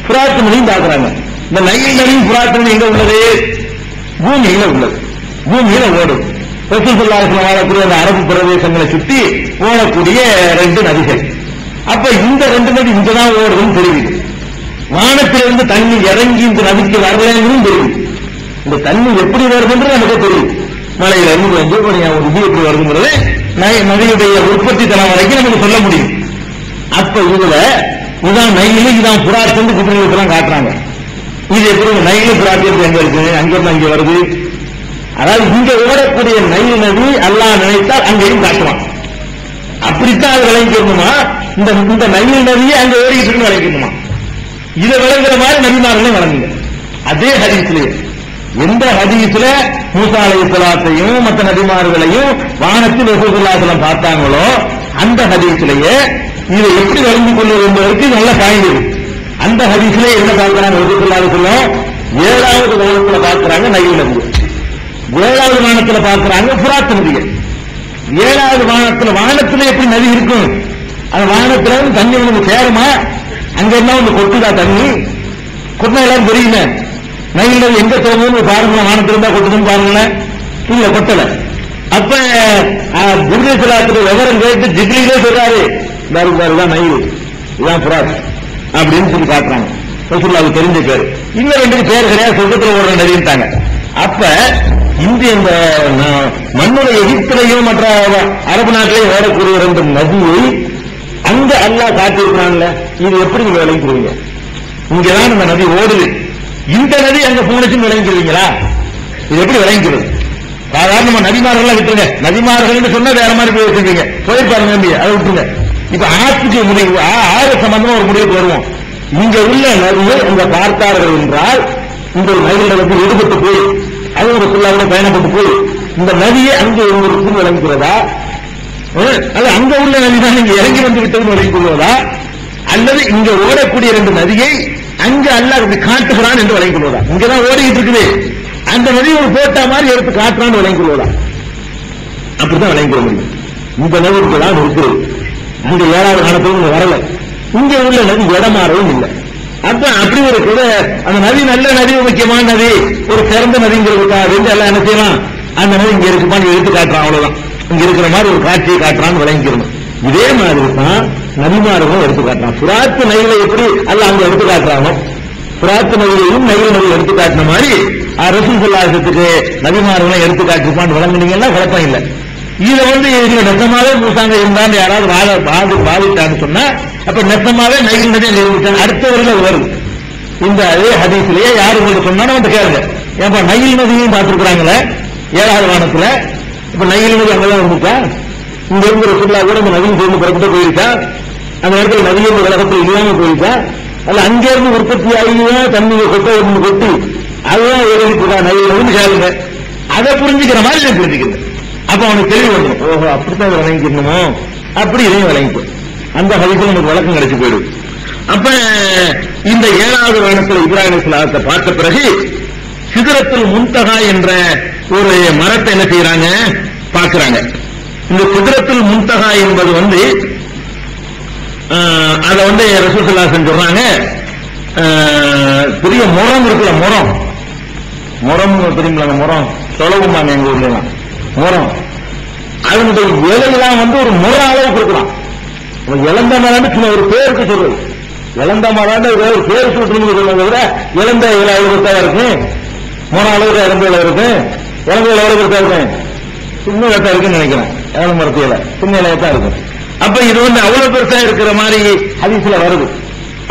ஃபுராத் நதியும் பாக்குறாங்க. இந்த நைல் நதியும் ஃபுராத் நதி எங்க உள்ளது? பூமியில உள்ளது, பூமியில ஓடுது. ரசூல் ஸல்லல்லாஹு அலைஹி வஸல்லம் வாழக்கூடிய அந்த அரபு பிரதேசங்களை சுற்றி ஓடக்கூடிய 2 நதிகள். அப்ப இந்த 2 நதி இங்கதான் ஓடுதுன்னு தெரியுது. வானத்திலிருந்து தண்ணி இறங்கி இந்த நதிக்கு வரலன்னு தெரியுது. இந்த தண்ணி எப்படி வருதுன்றது நமக்கு தெரியும். மலையில இருந்து வந்து இது எப்படி வருதுங்கிறது நதியுடைய உற்பத்தி தரம் வரைக்கும் நமக்கு சொல்ல முடியும். அப்ப இதுல இதான் நைலு, இதான் ஃபுராத் ஜிப்ரீல் காட்டுறாங்க. இது எப்படி நைலு ஃபுராத் எங்க இருக்கு? அங்கிருந்து அங்கே வருது. அதாவது இங்க ஓடக்கூடிய நைல் நதி அல்லாஹ் நினைத்தால் அங்கேயும் காட்டுவான். அப்படித்தான் அது விளங்கிக்கணுமா? இந்த நைல் நதியை அங்க ஓடிட்டு இருக்கு விளங்கிக்கணுமா? இதை விளங்குற மாதிரி நபிமார்களே வழங்குங்க. அதே ஹதீஸ்லயே எந்த ஹதீஸ்ல மூசா அலைஹிஸ்ஸலாத்தையும் மற்ற நபிமார்களையும் வானத்தில் ரசூலுல்லாஹி ஸல்லல்லாஹு அலைஹி வஸல்லம் பார்த்தாங்களோ அந்த ஹதீஸ்லயே இதை எப்படி விளங்கிக் கொள்வது என்பதற்கு நல்ல பாயிண்ட் இருக்கு. அந்த ஹதீஸ்லயே என்ன பார்க்கிறாங்க? ரசூலுல்லாஹி ஸல்லல்லாஹு அலைஹி வஸல்லம் 7வது வானத்துல பார்க்கிறாங்க நைல் நதி, 7வது வானத்துல பார்க்கிறாங்க ஃபுராத் நதியை. 7வது வானத்துல எப்படி நதி இருக்கும்? அந்த வானத்துல தண்ணி வந்து சேருமா? அங்க என்ன ஒண்ணு கொட்டுதா? தண்ணி கொட்டினா எல்லாம் தெரியுங்க. நைல் நதி எங்க தோணுன்னு பாருங்களேன். வானத்துல இருந்தா கொட்டுதுன்னு பாருங்களேன். இல்ல, கொட்டல. அப்ப ஜிப்ரீல் ஸல்லல்லாஹு விவரம் கேட்டு ஜிப்ரீலே சொல்றாரு, தான் நைல், இதான் ஃபுராத் அப்படின்னு சொல்லி காட்டுறாங்க. ரசூலுல்லாஹ்வுக்கு தெரிஞ்ச பேரு. இன்னும் 2 பேர் கிடையாது, சொர்க்கத்துல ஓடுற நதிட்டாங்க. அப்ப இந்த மண்ணுடைய எகிப்திலையும் மற்ற அரபு நாட்டிலையும் ஓடக்கூடிய 2 நதியை அங்க அல்லாஹ் காட்டியிருக்கிறான்ல, இது எப்படி நீங்க விளங்கிக்கிறீங்க? இங்கதான் இந்த நதி ஓடுது, இந்த நதி அங்க போனச்சுன்னு விளங்கிக்கிறீங்களா? இது எப்படி விளங்கிக்கிறது? சாதாரண நதிமார்கள் விட்டுருங்க, நதிமார்கள் சொன்னா வேற மாதிரி போய் வச்சிருக்கீங்க, போயிருப்பாருங்க நம்பி, அதை விட்டுருங்க. இப்ப ஆற்றுக்கு முடிவு, ஆறு சம்பந்தமா ஒரு முடிவுக்கு வருவோம். இங்க உள்ள நதியை அங்க பார்த்தார்கள் என்றால் இந்த நதியில வந்து ஈடுபட்டு போய் அது ஒரு சொல்லாத பயணப்பட்டு போய் இந்த நதியை அங்கே ஒரு விளங்குகிறதா? அது அங்க உள்ள நதிதான் இங்க இறங்கி வந்து விட்டது விளங்கிக் கொள்வதா? அல்லது இங்க ஓடக்கூடிய 2 நதியை அங்க அல்லாஹ் காட்டுகிறான் என்று விளங்கிக் கொள்வதா? இங்கதான் ஓடிக்கிட்டு இருக்குது, அந்த நதி ஒரு போட்டா மாதிரி எடுத்து காட்டுறான்னு விளங்கிக் கொள்வதா? அப்படித்தான் விளங்கிக் கொள்ள முடியும். இந்த நதி தான் இருக்கிறது, அங்க 7வது காலத்துல வரல. இங்க உள்ள நதி இடமாறவும் இல்லை. அப்ப அப்படி ஒரு கூட அந்த நதி நல்ல நதி, முக்கியமான நதி, ஒரு சிறந்த நதிங்கிறதுக்காக எல்லாம் என்ன செய்யலாம்? அந்த நதி இங்க இருக்குமான்னு எடுத்து காட்டுறான், அவ்வளவுதான். இங்க இருக்கிற மாதிரி ஒரு காட்சியை காட்டுறான்னு விளங்கிக்கணும். இதே மாதிரி தான் நபிமார்களும் எடுத்து காட்டுறான். ஃபுராத் நதியில எப்படி அல்ல அங்க எடுத்து காட்டுறானோ, ஃபுராத் நதியையும் நைல் நதியை எடுத்து காட்டின மாதிரி ரசூல் ஸல்லல்லாஹு அலைஹி வஸல்லம் நபிமார்களும் எடுத்து காட்டிருப்பான்னு விளங்குனீங்கன்னா குழப்பம் இல்லை. இதை வந்து இதுல நெசமாவே மூசாங்க இருந்தான்னு யாராவது பாதிட்டான்னு சொன்னா அப்ப நெசமாவே நைல் நதி நிரூபிச்சாங்க. அடுத்த வருடம் வருது. இந்த அதே ஹதீஸ்லயே யாரு உங்களுக்கு சொன்னாலும் வந்து கேளுங்க, ஏன்பா நைல் நதியும் பார்த்திருக்கிறாங்களே 7வது வானத்துல, இப்ப நைல் நதி அங்கதான் இருந்துச்சா? இங்க இருந்து ரசூலுல்லாஹ் கூட இந்த நதியும் சேர்ந்து புறப்பட்டு போயிருச்சா? அந்த இடத்துல நதியும் உலகத்தில் இல்லாம போயிருச்சா? அல்ல அங்கிருந்து உற்பத்தி ஆகிதான் தண்ணியை கொட்டி அதுதான் எழுதிட்டு நைல் நதினு கேளுங்க. அதை புரிஞ்சுக்கிற மாதிரி நான் புரிஞ்சுக்கிறேன். அப்ப அவனுக்கு தெளிவு வந்துடும், ஓஹோ அப்படித்தான் விளங்கிக்கணுமோ, அப்படி இதையும் விளங்கிக்கும். அந்த ஹதீஸ்ல நமக்கு விளக்கம் கிடைச்சு போயிடும். அப்ப இந்த 7வது வானத்தில் இப்ராஹிம் அலைஹிஸ்ஸலாத்தை பார்த்த பிறகு சிதறத்துல் முன்தஹா என்ற ஒரு மரத்தை என்ன செய்யறாங்க பார்க்கிறாங்க. இந்த சிதறத்துல் முன்தஹா என்பது அத ரசூல் ஸல்லல்லாஹு அலைஹி வஸல்லம் சொல்றாங்க, பெரிய முறம் இருக்குல்ல, முறம் தெரியுங்களா? முறம் சொலவுமாங்க எங்க ஊர்ல எல்லாம் முறம். அதனுடைய இலையெல்லாம் ஒரு முற அளவுக்கு இருக்கலாம். இளந்த மரம் சின்ன ஒரு பேருக்கு சொல்றது, இளந்த மரம் ஒரு பேர் சொல்றது சொல்றதை விட இளந்த இலை அளவுக்கு இருக்கு, முற அளவுக்கு இளந்த இலை இருக்கு, இளந்த இலை அளவுக்கு இருக்கு, சின்ன இலத்தா இருக்குன்னு நினைக்கிறேன். இளந்த மரத்து இலை சின்ன இலையத்தான் இருக்கும். அப்ப இது அவ்வளவு பெருசா இருக்கிற மாதிரி ஹதீஸ்ல வருது.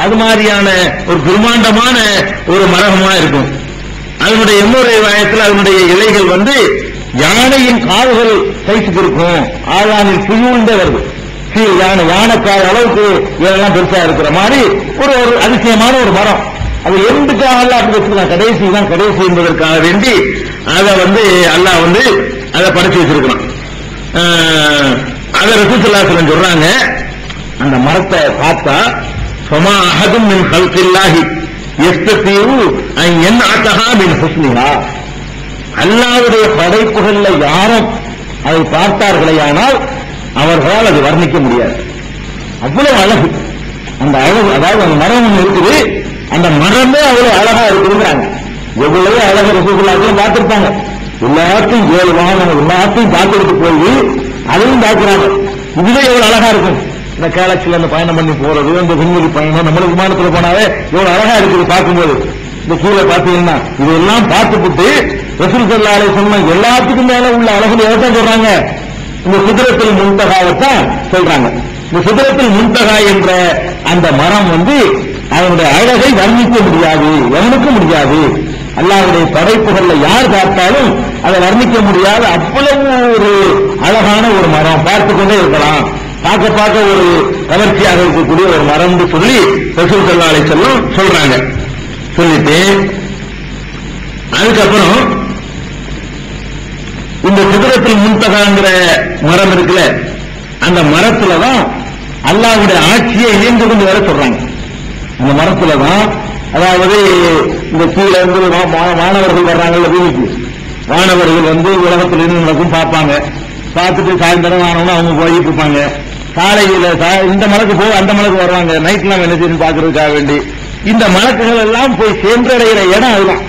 அது மாதிரியான ஒரு பிரம்மாண்டமான ஒரு மரமா இருக்கும். அதனுடைய இன்னொரு ரிவாயத்தில் அதனுடைய இலைகள் யானையின் கால்கள் சைஸுக்கு இருக்கும். ஆளானின் புயூண்டே வருது. யானைக்கால் அளவுக்கு இதெல்லாம் பெருசா இருக்கிற மாதிரி ஒரு அதிசயமான ஒரு மரம். அது எதுக்காக அப்படி வச்சிருக்கான், கடைசி என்பதற்காக வேண்டி அதை அல்லாஹ் அதை படைச்சு வச்சிருக்கிறான். அதை ரசூல் ஸல்லல்லாஹு அலைஹி வஸல்லம் சொல்றாங்க, அந்த மரத்தை பார்த்தா ஃபமா அஹதும் மின் ஹல்கில்லாஹி யஸ்ததீஉ அன் யன்அதஹா மின் ஹுஸ்னிஹா, அல்லாஹ்வுடைய படைப்புகள்ல யாரும் அதை பார்த்தார்களேயானால் அவர்களால் அது வர்ணிக்க முடியாது. அவ்வளவு அழகு அந்த அழகு. அதாவது அந்த மரம் ஒன்று இருக்குது, அந்த மரமே அவ்வளவு அழகா இருக்குங்கிறாங்க. எவ்வளவு அழகு ரசூலுல்லாஹி பார்த்திருப்பாங்க. எல்லாத்தையும் 7 வாகனம் எல்லாத்தையும் பார்த்துட்டு போய் அதையும் பார்க்கிறாங்க. இதுவே எவ்வளவு அழகா இருக்கும். இந்த கேலக்சில அந்த பயணம் பண்ணி போறது, இந்த விண்வெளி பயணம், நம்மளுக்கு விமானத்துல போனாவே எவ்வளவு அழகா இருக்குது பார்க்கும்போது. இந்த கீழே பார்த்தீங்கன்னா இதெல்லாம் பார்த்துட்டு ரசூல் ஸல்லல்லாஹு அலைஹி வஸல்லம் எல்லாத்துக்கும் மேல உள்ள அழகு எவ்வளவு சொல்றாங்க, இந்த சிதறத்துல் முன்தஹாவைத்தான் சொல்றாங்க. இந்த சிதறத்துல் முன்தஹா என்ற அந்த மரம் அதனுடைய அழகை வர்ணிக்க முடியாது, எவனுக்கும் முடியாது. அல்லாஹ்வுடைய படைப்புகள்ல யார் பார்த்தாலும் அதை வர்ணிக்க முடியாது. அவ்வளவு ஒரு அழகான ஒரு மரம், பார்த்து கொண்டே இருக்கலாம். பார்க்க ஒரு கவர்ச்சியாக இருக்கக்கூடிய ஒரு மரம் சொல்லி ரசூல் ஸல்லல்லாஹு அலைஹி வஸல்லம் சொல்றாங்க. சொல்லிட்டு அதுக்கப்புறம் இந்த சிதறத்துல் முன்தஹாங்கிற மரம் இருக்குல்ல, அந்த மரத்துலதான் அல்லாஹ்வுடைய ஆட்சியை இணைந்து கொண்டு வர சொல்றாங்க. அந்த மரத்துலதான், அதாவது இந்த கீழே இருந்து மாணவர்கள் வர்றாங்கல்ல பூமிக்கு, மாணவர்கள் உலகத்தில் என்ன நடக்கும் பார்ப்பாங்க. பார்த்துட்டு சாயந்தரம் ஆனவங்க அவங்க போயிட்டு இருப்பாங்க. காலையில இந்த மலைக்கு போய் அந்த மலைக்கு வருவாங்க. நைட்லாம் என்ன செய்யணும் பார்க்கறதுக்காக வேண்டி இந்த மலக்குகள் எல்லாம் போய் சென்றடைகிற இடம் அதுதான்.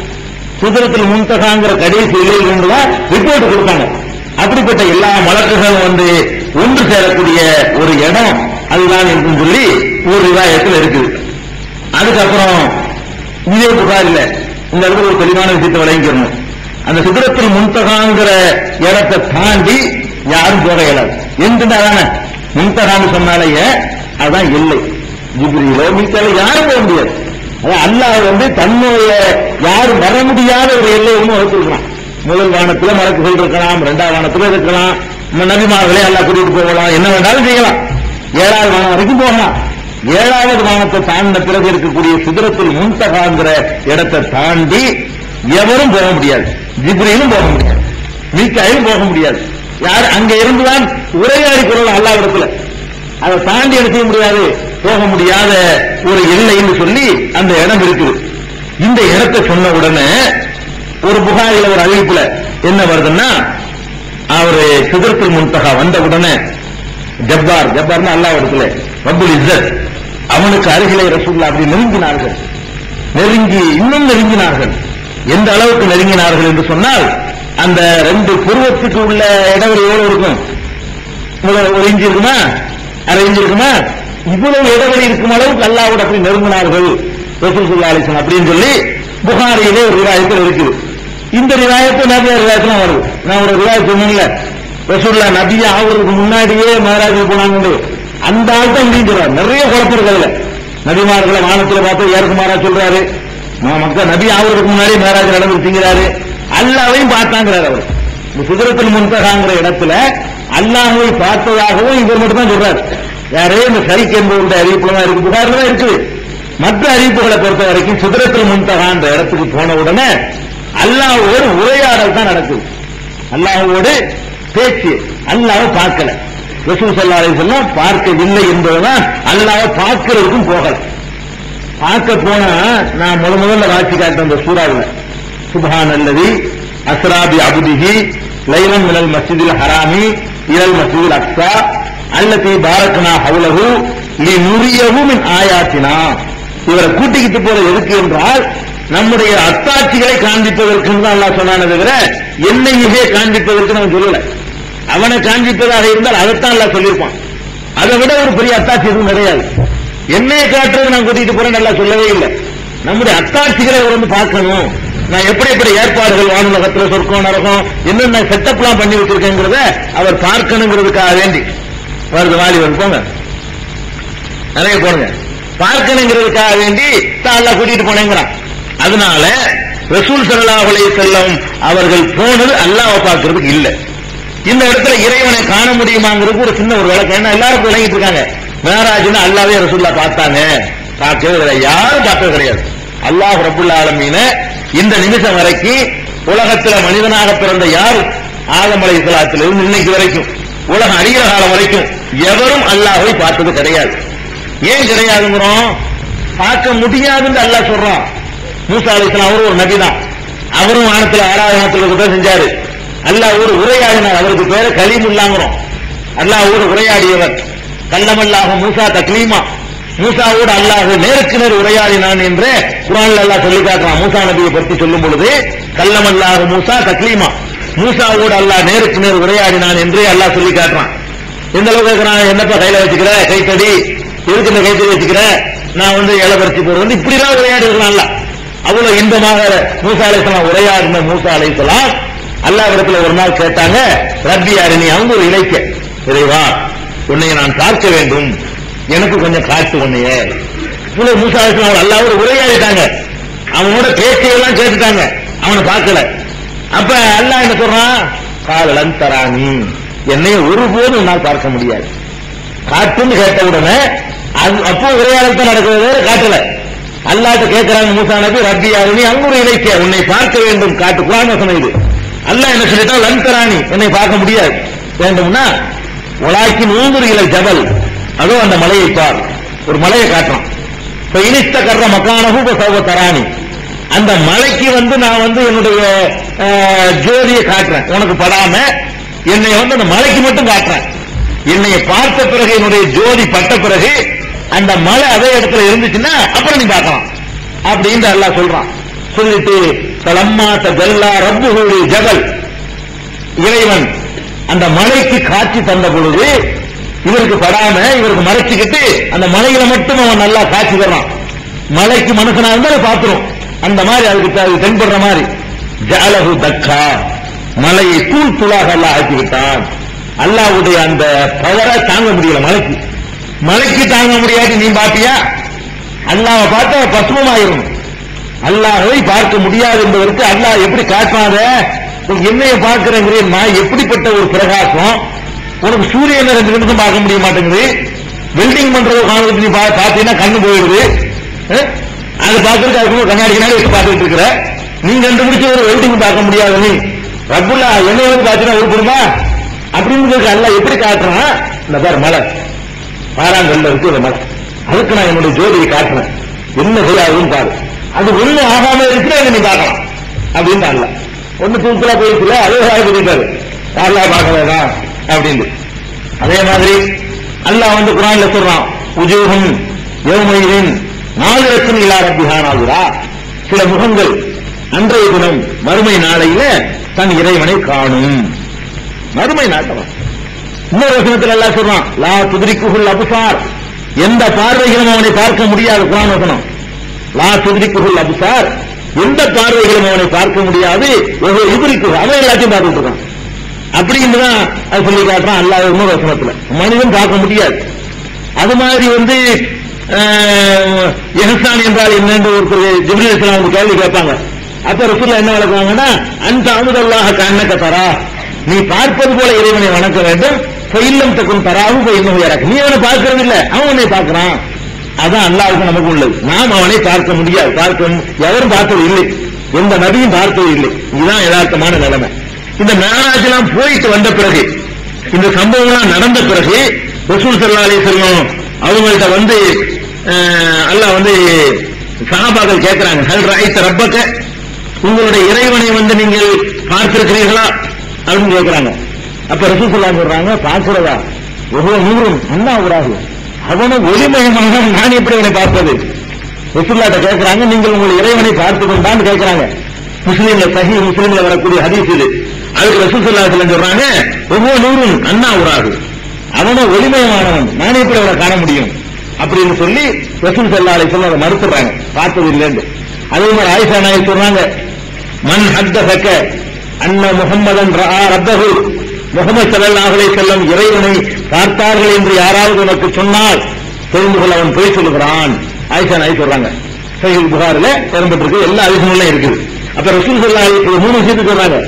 சிதறத்துல் முன்தஹாங்கிற கடைசி இலையிலிருந்துதான் ரிப்போர்ட் கொடுத்தாங்க. அப்படிப்பட்ட எல்லா மலக்குகளும் ஒன்று சேரக்கூடிய ஒரு இடம் அதுதான் என்று சொல்லி ஒரு ரிவாயத்தில் இருக்குது. அதுக்கப்புறம் இதே புகாரில இந்த இடத்துல ஒரு தெளிவான விஷயத்தை விளங்கிக்கணும். அந்த சிதறத்துல் முன்தஹாங்கிற இடத்தை தாண்டி யாரும் போக இயலாது. எதுனால முன்தஹான்னு சொன்னாலேயே அதுதான் எல்லை. ஜிப்ரீலோ மீகாயிலோ யாரும் போக முடியாது. அல்லாஹ் தன்னுடைய யாரும் வர முடியாத ஒரு எல்லை வச்சிருக்கிறான். முதல் வானத்துல மலக்குகள் இருக்கலாம், 2வது வானத்துல இருக்கலாம், நபிமார்களே அல்லாஹ் கூட்டிட்டு போகலாம், என்ன வேண்டாலும் செய்யலாம். 7வது வானம் வரைக்கும் போகலாம். 7வது வானத்தை தாண்டின பிறகு இருக்கக்கூடிய சிதறத்துல் முன்தஹாங்கிற இடத்தை தாண்டி எவரும் போக முடியாது. ஜிப்ரீலும் போக முடியாது, மீகாயிலும் போக முடியாது. யார் அங்க இருந்துதான் உரையாடி கொள்ளலாம் அல்லாஹ்விடத்துல. அதை தாண்டி என்ன செய்ய முடியாது, போக முடியாத ஒரு எல்லைன்னு சொல்லி அந்த இடம் இருக்குது. இந்த இடத்தை சொன்ன உடனே ஒரு புகாரில ஒரு அறிவிப்புல என்ன வருதுன்னா, அவரு சிதறத்துல் முன்தஹா வந்த உடனே ஜப்பார்னு அல்லாஹ் இடத்துல ரப்புல் இஸ்ஸத் அவனுக்கு அருகிலே ரசூலுல்லாஹ் அப்படி நெருங்கினார்கள். இன்னும் நெருங்கினார்கள். எந்த அளவுக்கு நெருங்கினார்கள் என்று சொன்னால், அந்த 2 புருவத்துக்கு உள்ள இடைவெளி எவ்வளவு இருக்கும், 1 இன்ச் இருக்குமா, 1/2 இன்ச் இருக்குமா, இவ்வளவு இடைவெளி இருக்கும் அளவுக்கு அல்லாஹ்வோடு அப்படி நெருங்கினார்கள் ரசூல் ஸல்லல்லாஹு அலைஹி வஸல்லம் அப்படின்னு சொல்லி புகாரியிலே ஒரு ரிவாயத்தில் இருக்குது. இந்த ரிவாயத்து நிறைய ரிவாயத்லாம் வருது. நான் ஒரு ரிவாயத் சொன்னேன்ல, ரசூலுல்லாஹ் நபியா ஆகுறதுக்கு முன்னாடியே மேராஜுக்கு போனாங்க. அந்த ஆள் தான் சொல்றாரு. நிறைய குழப்பம் இருக்கிறதுல நபிமார்களை வானத்தில் பார்த்து ஏற்குமாரா சொல்றாரு. மக்கள் நபி ஆகுறதுக்கு முன்னாடி மேராஜ் நடந்துருச்சுங்கிறாரு. அல்லாஹ்வையும் பார்த்தாங்கிறார். அவர் இந்த சிதறத்துல் முன்தஹாங்கிற இடத்துல அல்லாஹ்வை பார்த்ததாகவும் இவர் மட்டும் தான் சொல்றாரு. யாரே இந்த ஷரீக் என்பவருடைய அறிவிப்புலாம் இருக்கு, புகாரில் இருக்குது. மற்ற அறிவிப்புகளை பொறுத்த வரைக்கும் சிதறத்துல் முன்தஹான்ற இடத்துக்கு போன உடனே அல்லாஹ்வோடு உரையாடல் தான் நடக்குது. அல்லாஹ்வோடு பேச்சு, அல்லாஹ்வை பார்க்கல. ரசூல் ஸல்லல்லாஹு அலைஹி வஸல்லம் பார்க்கவில்லை என்பதுதான் அல்லாஹ் பார்க்கிறதுக்கும் போகல. பார்க்க போனா நான் முதல்ல வாசி காட்ட அந்த சூறாவில் சுப்ஹானல்லதி அஸ்ரா பி அப்திஹி லைலன் மினல் மஸ்ஜிதில் ஹராமி இலல் மஸ்ஜிதில் அக்ஸா அல்லதி பாரக்னா ஹவ்லஹு லினுரியஹு மின் ஆயாத்தினா. இவரை கூட்டிக்கிட்டு போற எதுக்கு என்றால் நம்முடைய அத்தாட்சிகளை காண்பிப்பதற்கு தான் அல்லாஹ் சொன்னானே தவிர என்னையே காண்பிப்பதற்கு நான் சொல்லல. அவனை காண்பிப்பதாக இருந்தால் அதைத்தான் அல்லாஹ் சொல்லியிருப்பான். அதை விட ஒரு பெரிய அத்தாட்சி எதுவும் கிடையாது. என்னையை காட்டுறது நான் கூட்டிட்டு போறேன் நல்லா சொல்லவே இல்லை. நம்முடைய அத்தாட்சிகளை வந்து பார்க்கணும். நான் எப்படி ஏற்பாடுகள் வானுலகத்துல சொர்க்கம் நரகம் என்னென்ன செட்டப்லாம் பண்ணி வச்சிருக்கேங்கிறத அவர் பார்க்கணுங்கிறதுக்காக வேண்டி வருது. வாலிபன் போங்க நிறைய போடுங்க, பார்க்கணுங்கிறதுக்காக வேண்டி தான் அல்லாஹ் கூட்டிட்டு போனேங்கிறான். அதனால ரசூல் ஸல்லல்லாஹு அலைஹி வஸல்லம் அவர்கள் போனது அல்லாஹ்வை பார்க்கிறதுக்கு இல்ல. இந்த இடத்துல இறைவனை காண முடியுமாங்கிறது ஒரு சின்ன ஒரு விளக்கம். ஏன்னா எல்லாரும் விளங்கிட்டு இருக்காங்க மேராஜ்னு அல்லாஹ்வே ரசூலுல்லாஹ் பார்த்தாங்க, பார்க்கவே கிடையாது, யாரும் பார்க்கவே கிடையாது. அல்லாஹ் ரப்புல் ஆலமீன இந்த நிமிஷம் வரைக்கும் உலகத்துல மனிதனாக பிறந்த யாரும் ஆதம் அலைஹிஸ்ஸலாத்திலிருந்து இன்னைக்கு வரைக்கும் உலகம் அறிகிற காலம் வரைக்கும் எவரும் அல்லாஹ்வை பார்த்தது கிடையாது. ஏன் கிடையாதுங்கிறோம்? பார்க்க முடியாதுன்னு அல்லாஹ் சொல்றான். மூசா அலைஹிஸ்ஸலாம் அவரும் ஒரு நபி தான். அவரும் வானத்துல ஆராதனத்துல கூட செஞ்சாரு. அல்லாஹ் ஒரு உரையாடினார். அவருக்கு பேரு கலீமுல்லாங்கிறோம். அல்லாஹ் ஒரு உரையாடியவர். கல்லமல்லாஹு மூசா தக்லீமா. மூசாவோடு அல்லாஹ் நேருக்கு நேர் உரையாடினான் என்று குர்ஆன்ல அல்லாஹ் சொல்லி காட்டுறான். மூசா நபியை பற்றி சொல்லும் பொழுது கல்லமல்லாஹு மூசா தக்லீமா, மூசாவோடு அல்லாஹ் நேருக்கு நேர் உரையாடினான் என்று அல்லாஹ் சொல்லி காட்டுறான். எந்த அளவுக்கு நான் என்னப்பா கையில வச்சுக்கிற கைத்தடி எதுக்கு இந்த கைத்தடி வச்சுக்கிற, நான் வந்து இளவரசி போறது இப்படி எல்லாம் உரையாடி இருக்கலாம். அவ்வளவு இன்பமாக மூசா அலைஹிஸ்ஸலாம் உரையாடின மூசா அலைஹிஸ்ஸலாம் அல்லாஹ்விடத்துல ஒரு நாள் கேட்டாங்க, ரப்பி அரினி, அவங்க ஒரு இலைக்க, இறைவா உன்னை நான் பார்க்க வேண்டும், எனக்கு கொஞ்சம் காட்டு உன்னையே. இவ்வளவு மூசா அலைஹிஸ்ஸலாம் அல்லாஹ்வோட உரையாடிட்டாங்க, அவனோட பேச்சையெல்லாம் கேட்டுட்டாங்க, அவனை பார்க்கல. அப்ப அல்லாஹ் என்ன சொல்றான், காலன் தரானி, என்னை ஒருபோதும் உன்னால் பார்க்க முடியாது. காட்டுன்னு கேட்ட உடனே அப்போ உரையாடல் நடக்கிறது, காட்டல. அல்லாஹ்ட்ட கேட்கிறாங்க மூசா நபி, ரப்பி அரினி, அங்க ஒரு இலைக்க, உன்னை பார்க்க வேண்டும் காட்டு. குர்ஆன் வசனம் இது. அல்லாஹ் என்ன சொல்லிட்டான், லன் தரானி, என்னை பார்க்க முடியாது. வேண்டும்னா உலாக்கின் ஊங்குரு இலை ஜபல், அதோ அந்த மலையை பார். ஒரு மலையை காட்டுறான். இப்ப இனிஸ்த கர்ற மக்கானஹு சௌவ தரானி, அந்த மலைக்கு வந்து நான் வந்து என்னுடைய ஜோதியை காட்டுறேன், உனக்கு படாம என்னை வந்து அந்த மலைக்கு மட்டும் காட்டுறேன். என்னை பார்த்த பிறகு என்னுடைய ஜோதி பட்ட பிறகு அந்த மலை அதே இடத்துல இருந்துச்சுன்னா அப்புறம் நீ பார்க்கலாம் அப்படின்னு அல்லாஹ் சொல்றான். சொல்லிட்டு சலம்மா தல்லா ரப்புஹு ஜபல், இறைவன் அந்த மலைக்கு காட்சி தந்த பொழுது இவருக்கு படாம இவருக்கு மறைச்சுக்கிட்டு அந்த மலையில மட்டும் அவன் நல்லா காட்சி தர்றான். மலைக்கு மனுஷனா இருந்தாலும் பார்த்துரும். அந்த மாதிரி அதுக்கு தென்படுற மாதிரி ஜஅலஹு தக்கா, மலையை தூள் தூளாக அல்லாஹ் ஆக்கி விட்டான். அல்லாஹ்வுடைய அந்த பவரை தாங்க முடியல மலைக்கு. மலைக்கு தாங்க முடியாது. நீ பாத்தியா? அல்லாஹ்வை பார்த்தா பசுமமாயிரும். அல்லாஹ்வை பார்க்க முடியாது என்பதற்கு அல்லாஹ் எப்படி காட்டாத, என்னைய பார்க்கிறேன், எப்படிப்பட்ட ஒரு பிரகாசம் உனக்கு சூரியனை 2 நிமிஷம் பார்க்க முடிய மாட்டேங்குது. வெல்டிங் பண்றது காலத்துக்கு நீ பார்த்தீங்கன்னா கண்ணு போயிடுது. அது பார்க்கறதுக்கு அதுக்கு கண்ணாடி வச்சு பார்த்துட்டு இருக்கிற நீ கண்டுபிடிச்ச ஒரு வெல்டிங் பார்க்க முடியாது. நீ ரப்புல்லா என்ன வந்து பார்த்தீங்கன்னா உருப்படுமா அப்படின்னு அல்லாஹ் எப்படி காட்டுறான். இந்த பாரு மலை பாராங்கல்ல இருக்கு, இந்த மலை, அதுக்கு நான் என்னுடைய ஜோதியை காட்டுறேன், என்ன செய்யாதுன்னு பாரு. அது ஒண்ணு ஆகாம இருக்கிற நீ பார்க்கலாம் அப்படின்னு அல்லாஹ். ஒண்ணு தூக்கலா போயிருக்கல, அதே சொல்லிட்டாரு அல்லாஹ் பார்க்க வேண்டாம் அப்படின்னு. அதே மாதிரி அல்லாஹ் வந்து குர்ஆன்ல சொல்றான், உஜூஹும் யௌமைதின் நாலிரத்தின் இலா ரப்பிஹா நாலிரா, சில முகங்கள் அன்றைய தினம் மறுமை நாளையில தன் இறைவனை காணும். மறுமை நாட்டவன். இன்னொரு வசனத்தில் அல்லாஹ் சொல்றான், லா துத்ரிக்குஹுல் அப்சார், எந்த பார்வைகளும் அவனை பார்க்க முடியாது. குர்ஆன் வசனம், லா துத்ரிக்குஹுல் அப்சார், எந்த பார்வைகளும் அவனை பார்க்க முடியாது. ஒரு யுத்ரிக்கு, அவன் எல்லாத்தையும் பார்த்துட்டு இருக்கான் அப்படின்னு தான் அது சொல்லி காட்டுறான் அல்லாஹ் இன்னொரு வசனத்துல. மனிதன் பார்க்க முடியாது. அது மாதிரி வந்து இஹ்சான் என்றால் என்னன்னு ஒருத்தர் ஜிப்ரீல் அலைஹிஸ்ஸலாம் ஒரு கேள்வி கேட்பாங்க. அப்ப ரசூலுல்லாஹ் என்ன விளக்குவாங்கன்னா, அந்த அமுதல்லாஹ கஅன்னக தரா, நீ பார்ப்பது போல இறைவனை வணக்க வேண்டும். ஃபைல்லம் தகுன் தராஹு ஃபைன்னஹு யரக், நீ அவனை பார்க்கிறது இல்ல, அவன் உன்னை பார்க்கிறான். அதான் அல்லாஹ்வுக்கு நமக்கு உள்ளது. நாம் அவனை பார்க்க முடியாது, எவரும் பார்த்தது இல்லை, எந்த நபியும் பார்த்தது இல்லை. இதுதான் யதார்த்தமான நிலைமை. இந்த மேராஜ் எல்லாம் போயிட்டு வந்த பிறகு இந்த சம்பவம்லாம் நடந்த பிறகு ரசூல் ஸல்லல்லாஹு அலைஹி வஸல்லம் அவங்கள்ட்ட வந்து அல்லாஹ் வந்து சஹாபாக்கள் கேட்கிறாங்க, ஹல் ரஅய்த ரப்பக, உங்களுடைய இறைவனை வந்து நீங்கள் பார்த்திருக்கிறீர்களா அப்படின்னு கேட்கிறாங்க. அப்ப ரசூல் ஸல்லல்லாஹு அலைஹி சொல்றாங்க, பார்க்கிறதா, ஒவ்வொரு நூறும் அண்ணாவுராகு, அவனை ஒளிமயமாக நான் எப்படி அவனை பார்ப்பது? ரசூலுல்லாஹ்ட்ட கேட்கிறாங்க, நீங்கள் உங்கள் இறைவனை பார்த்து கொண்டான்னு கேட்கிறாங்க. முஸ்லீம்ல சஹீஹ் முஸ்லீம்ல வரக்கூடிய ஹதீஸ் இது. அதுக்கு ரசூல் ஸல்லல்லாஹு அலைஹி வஸல்லம் சொல்றாங்க, ஒவ்வொரு நூறும் அண்ணாவுராகு, அவனை ஒளிமயமானவன், நான் எப்படி அவனை காண முடியும் அப்படின்னு சொல்லி ரசூல் ஸல்லல்லாஹு அலைஹி வஸல்லம் அதை மறுத்துறாங்க, பார்த்தது இல்லைன்னு. அதே மாதிரி ஆயிஷா நாயகி சொல்றாங்க, மன் ஹத்தஸக அன்ன முஹம்மதன் ரஆ ரப்பஹு, முஹம்மது ஸல்லல்லாஹு அலைஹி வஸல்லம் இறைவனை பார்த்தார்கள் என்று யாராவது உனக்கு சொன்னால் தெரிந்து கொள்ள அவன் பொய் சொல்லுகிறான். ஆயிஷா நாயகி சொல்றாங்க, சஹீஹ் புகாரில இடம்பெற்றிருக்கு, எல்லா ஹதீஸ்களும் இருக்குது. அப்ப ரசூல் ஸல்லல்லாஹு அலைஹி வஸல்லம் 3 விஷயத்தை சொல்றாங்க.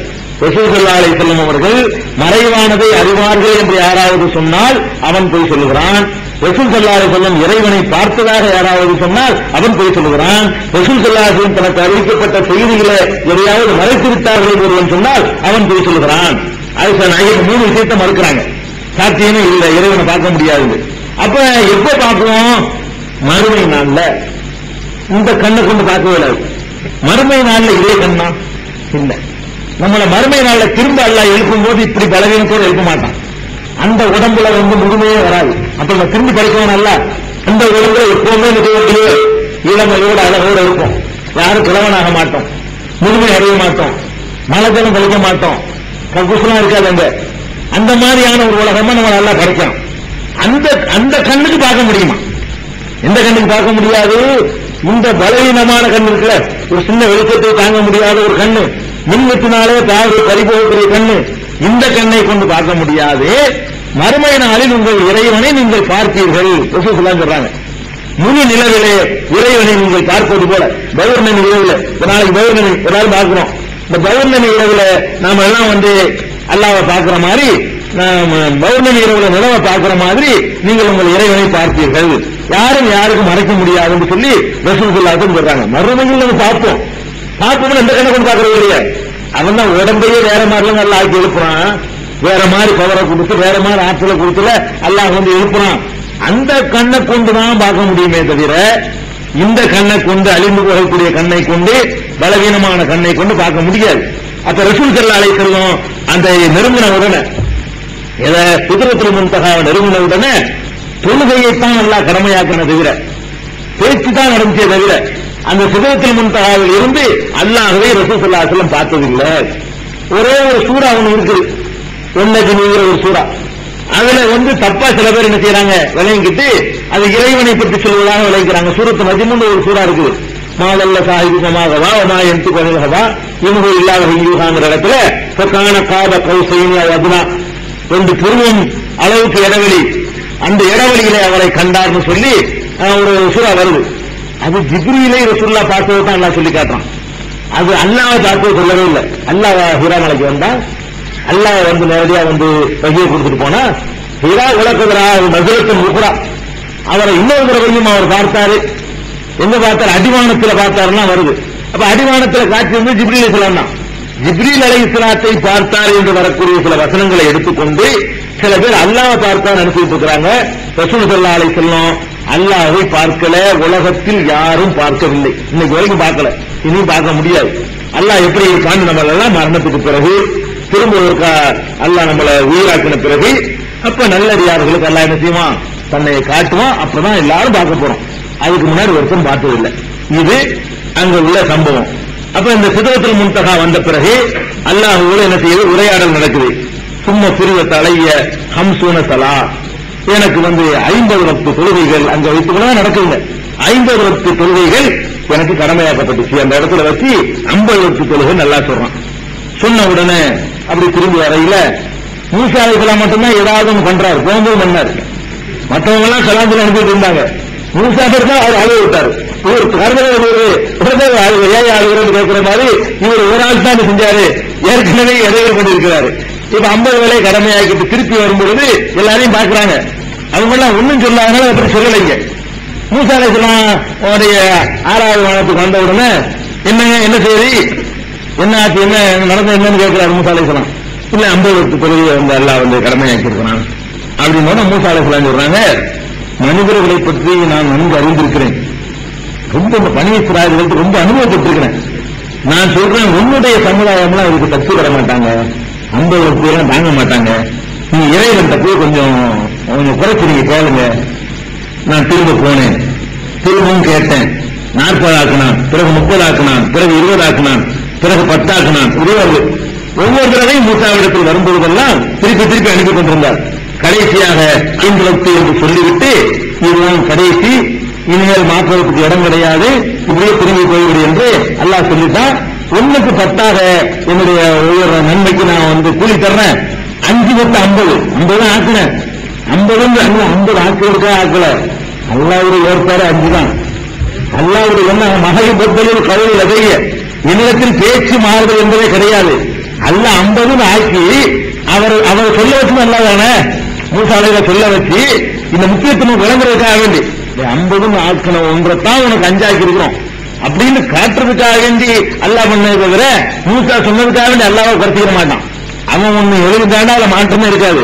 ரசூல் ஸல்லல்லாஹு அலைஹி வஸல்லம் அவர்கள் மறைவானதை அறிவார்கள் என்று யாராவது சொன்னால் அவன் பொய் சொல்லுகிறான். ரசூல் ஸல்லல்லாஹு அலைஹி வஸல்லம் இறைவனை பார்த்ததாக யாராவது சொன்னால் அவன் பொய் சொல்லுகிறான். ரசூல் ஸல்லல்லாஹு அலைஹி வஸல்லம் தனக்கு அறிவிக்கப்பட்ட செய்திகளை எதையாவது மறைத்திருத்தார்கள் ஒருவன் சொன்னால் அவன் பொய் சொல்லுகிறான். ஆயிஷா நாயகி 3 விஷயத்தை மறுக்கிறாங்க, சாத்தியமே இல்லை, இறைவனை பார்க்க முடியாது. அப்ப எப்ப பார்ப்போம்? மறுமை நாள்ல. இந்த கண்ணை கொண்டு பார்க்கவே இல்லை. மறுமை நாள்ல இதே கண்ணா இல்ல. நம்மள மறுமை நாள்ல திரும்ப அல்லாஹ் எழுப்பும் போது இப்படி பலவீனத்தோடு எழுப்ப மாட்டான். அந்த உடம்புல வந்து முழுமையே வராது. அப்ப நம்ம திரும்பி படிக்கணும் அல்ல. அந்த உடம்புல எப்பவுமே நிகழ்ச்சியே இளமையோட அழகோட இருக்கும். யாரும் கிழவனாக மாட்டோம், முழுமை அடைய மாட்டோம், மலஜலம் கழிக்க மாட்டோம், கக்குசலாம் இருக்காது. அந்த மாதிரியான ஒரு உலகமா நம்ம நல்லா கிடைக்கணும். அந்த கண்ணுக்கு பார்க்க முடியுமா? எந்த கண்ணுக்கு பார்க்க முடியாது? இந்த பலவீனமான கண் இருக்குல்ல, ஒரு சின்ன வெளிச்சத்தை தாங்க முடியாத ஒரு கண்ணு, மின்வெட்டினாலே பார்வை பறிபோகக்கூடிய கண்ணு, இந்த கண்ணை கொண்டு பார்க்க முடியாது. மறுமை நாளில் உங்கள் இறைவனை நீங்கள் பார்ப்பீர்கள் சொல்றாங்க. முழு நிலவிலே இறைவனை நீங்கள் பார்ப்பது போல பௌர்ணமி இரவுல, நாளைக்கு பௌர்ணமி எல்லாரும் பார்க்கிறோம். இந்த பௌர்ணமி இரவுல நாம எல்லாம் வந்து அல்லாஹ்வை பார்க்கிற மாதிரி, பௌர்ணமி இரவுல நிலவை பார்க்கிற மாதிரி நீங்கள் உங்கள் இறைவனை பார்ப்பீர்கள். யாரும் யாருக்கும் மறைக்க முடியாதுன்னு சொல்லி ரசூல் ஸல்லல்லாஹு அலைஹி வஸல்லம் சொல்றாங்க. மறுமையில் நம்ம பார்ப்போம். பார்ப்போம் எந்த கண்ணை கொண்டு பார்க்கறது இல்லையா? அவன் தான் உடம்பையே வேற மாதிரிலாம் நல்லா ஆக்கி எழுப்புறான், வேற மாதிரி பவரை கொடுத்து வேற மாதிரி ஆற்றலை கொடுத்துல அல்லாஹ் வந்து எழுப்புறான். அந்த கண்ணை கொண்டுதான் பார்க்க முடியுமே தவிர இந்த கண்ணை கொண்டு, அழிந்து போகக்கூடிய கண்ணை கொண்டு, பலவீனமான கண்ணை கொண்டு பார்க்க முடியாது. அப்ப ரசூல் ஸல்லல்லாஹு அலைஹி வஸல்லம் அந்த நெருங்கின உடனே, சித்ரத்துல் முன்தஹாவை நெருங்கின உடனே தொழுகையைத்தான் அல்லாஹ் கடமையாக்கின தவிர, பேச்சு தான் நடந்தே தவிர, அந்த சித்ரத்துல் முன்தஹாவில் இருந்து அல்லாஹ்வை ரசூல் ஸல்லல்லாஹு அலைஹி வஸல்லம் பார்த்ததில்லை. ஒரே ஒரு சூரா ஒன்று இருக்குது, ஒன்னஜ்மிங்கிற ஒரு சூரா. அதுல வந்து தப்பா சில பேர் என்ன செய்யறாங்க, விளங்கிட்டு அது இறைவனை பற்றி சொல்வதாக விளங்கிறாங்க. சூரத்து நஜ்முன்னு ஒரு சூரா இருக்குது, மாதல்ல சாஹிபு சமாகவா ஒமா என்து கொலைகவா இவங்க இல்லாத யூகாங்கிற இடத்துல காண காத கௌசைனி அதுனா 2 புருவம் அளவுக்கு இடைவெளி, அந்த இடைவெளியிலே அவரை கண்டார்னு சொல்லி ஒரு சூரா வருது. அது ஜிப்ரீலை ரசூலுல்லாஹ் பார்த்ததை தான் அல்லாஹ் சொல்லி காட்டுறான். அது அல்லாஹ்வை பார்த்தது சொல்லவே இல்லை. அல்லாஹ் ஹிரா மலைக்கு வந்தா, அல்லாஹ் வந்து நேரடியா வந்து வகியை கொடுத்துட்டு போனா, ஹிரா உலகதரா நஜரத்தின் உக்ரா, அவரை இன்னொரு தடவையும் அவர் பார்த்தாரு. எங்க பார்த்தாரு? அடிவானத்தில் பார்த்தாருன்னா வருது. அப்ப அடிவானத்தில் காட்சி வந்து ஜிப்ரீல் அலைஹிஸ்ஸலாம் தான். ஜிப்ரீல் அலைஹிஸ்ஸலாத்தை பார்த்தார் என்று வரக்கூடிய சில வசனங்களை எடுத்துக்கொண்டு சில பேர் அல்லாஹ்வை பார்த்தார் அனுப்பிட்டு இருக்கிறாங்க. ரசூல் ஸல்லல்லாஹு அலைஹி வஸல்லம் அல்லாஹ்வை பார்க்கல, உலகத்தில் யாரும் பார்க்கவில்லை, இன்னைக்கு வரைக்கும் பார்க்கல, இனியும் பார்க்க முடியாது. அல்லாஹ் எப்படி இருக்கான்னு நம்ம எல்லாம் மரணத்துக்கு பிறகு திரும்ப ஒரு அல்லாஹ் நம்மளை உயிராக்கின பிறகு அப்ப நல்லடியார்களுக்கு அல்லாஹ் என்ன செய்வான், தன்னை காட்டுவான். அப்பதான் எல்லாரும் பார்க்க போறோம். அதுக்கு முன்னாடி ஒருத்தரும் பார்த்ததில்லை. இது அங்க உள்ள சம்பவம். அப்ப இந்த சித்ரத்துல் முன்தஹா வந்த பிறகு அல்லாஹ்வோடு என்ன செய்யுது, உரையாடல் நடக்குது. சும்மா பிரிவ தலைய ஹம்சூன சலா, எனக்கு வந்து 50 வக்து தொழுகைகள் அங்க வைத்துக்கொள்ள நடக்குங்க. 50 வக்து தொழுகைகள் எனக்கு கடமையாக்கப்பட்டுச்சு. அந்த இடத்துல வச்சு 50 வக்து தொழுகை நல்லா சொல்றான். சொன்ன உடனே அப்படி திரும்பி வரையில மூசா அலைஹிஸ்ஸலாம் மட்டும்தான் ஏதாவது ஒன்று பண்றாரு, போகும்போது பண்ணாரு. மற்றவங்க எல்லாம் சலாத்துல அனுப்பிட்டு இருந்தாங்க. மூசா தான் அவர் அழுக விட்டாரு. இவர் ஆளுகிறது கேட்கிற மாதிரி இவர் ஒரு ஆள் தான் செஞ்சாரு, ஏற்கனவே இடையில் கொண்டிருக்கிறாரு. இப்ப 50 வேலையை கடமையாக்கிட்டு திருப்பி வரும்பொழுது எல்லாரையும் பாக்குறாங்க. அவங்க எல்லாம் ஒன்னும் சொல்லாதனால அப்படி சொல்லலைங்க. மூசா அலைஹிஸ்ஸலாம் அவருடைய 6வது வானத்துக்கு வந்த உடனே என்னங்க என்ன செய்தி, என்ன ஆச்சு, என்ன நடந்த என்னன்னு கேட்கிறாரு மூசா அலைஹிஸ்ஸலாம். இல்ல 50 தொழுகையை வந்து அல்லாஹ் வந்து கடமையாக்கி இருக்கிறான் அப்படின்னு மூசா அலைஹிஸ்ஸலாம் சொல்றாங்க. மனிதர்களை பற்றி நான் நன்கு அறிந்திருக்கிறேன், ரொம்ப பனி இஸ்ராயேலுக்கு ரொம்ப அனுபவப்பட்டிருக்கிறேன். நான் சொல்றேன், உன்னுடைய சமுதாயம்லாம் இதுக்கு தப்பு தர மாட்டாங்க, 50 பேரும் தாங்க மாட்டாங்க. நீ இறைவன் போய் கொஞ்சம் குறைச்சு நீங்க கேளுங்க. நான் திரும்ப போனேன், திரும்பவும் கேட்டேன். 40 ஆக்கினான், பிறகு 30 ஆக்கினான், பிறகு 20 ஆக்கினான், பிறகு 10 ஆக்கினான். ஒவ்வொரு தடவையும் மூசாவிடத்தில் வரும்போதெல்லாம் திருப்பி அனுப்பி கொண்டிருந்தார். கடைசியாக 5 என்று சொல்லிவிட்டு இதுதான் கடைசி, இனிமேல் மாற்றுவதற்கு இடம் கிடையாது, இப்படியே திரும்பி போய்விடு என்று அல்லாஹ் சொல்லிட்டான். 1க்கு 10 என்னுடைய ஒவ்வொரு நன்மைக்கு நான் வந்து கூலி தர்றேன். 5 × 50 50 ஆக்குனேன். 50 ஆக்குறதுக்கா ஆக்கல, அல்லாஹ்வுடைய ஏற்பாடு 5 தான். அல்லாஹ்வுடைய என்ன மகை பொறுத்தளவு கவலை அதைய என்னிடத்தில் பேச்சு மாறுதல் என்பதே கிடையாது. அல்லாஹ் 50 ஆக்கி அவர் சொல்ல வச்சு அல்லாஹ் தானே மூசா அலைஹிஸ்ஸலாம் சொல்ல வச்சு இந்த முக்கியத்துவம் விளங்குறதுக்காக வேண்டி 50 ஆக்கின ஒன்றைத்தான் உனக்கு 5 ஆக்கி இருக்கிறோம் அப்படின்னு காட்டுறதுக்காக வேண்டி அல்லாஹ் பண்ணதை தவிர மூசா சொன்னதுக்காக வேண்டி அல்லாஹ்வை குறைச்சிக்க மாட்டான். அவன் ஒண்ணு எழுதிட்டாண்டா அதுல மாற்றமே இருக்காது.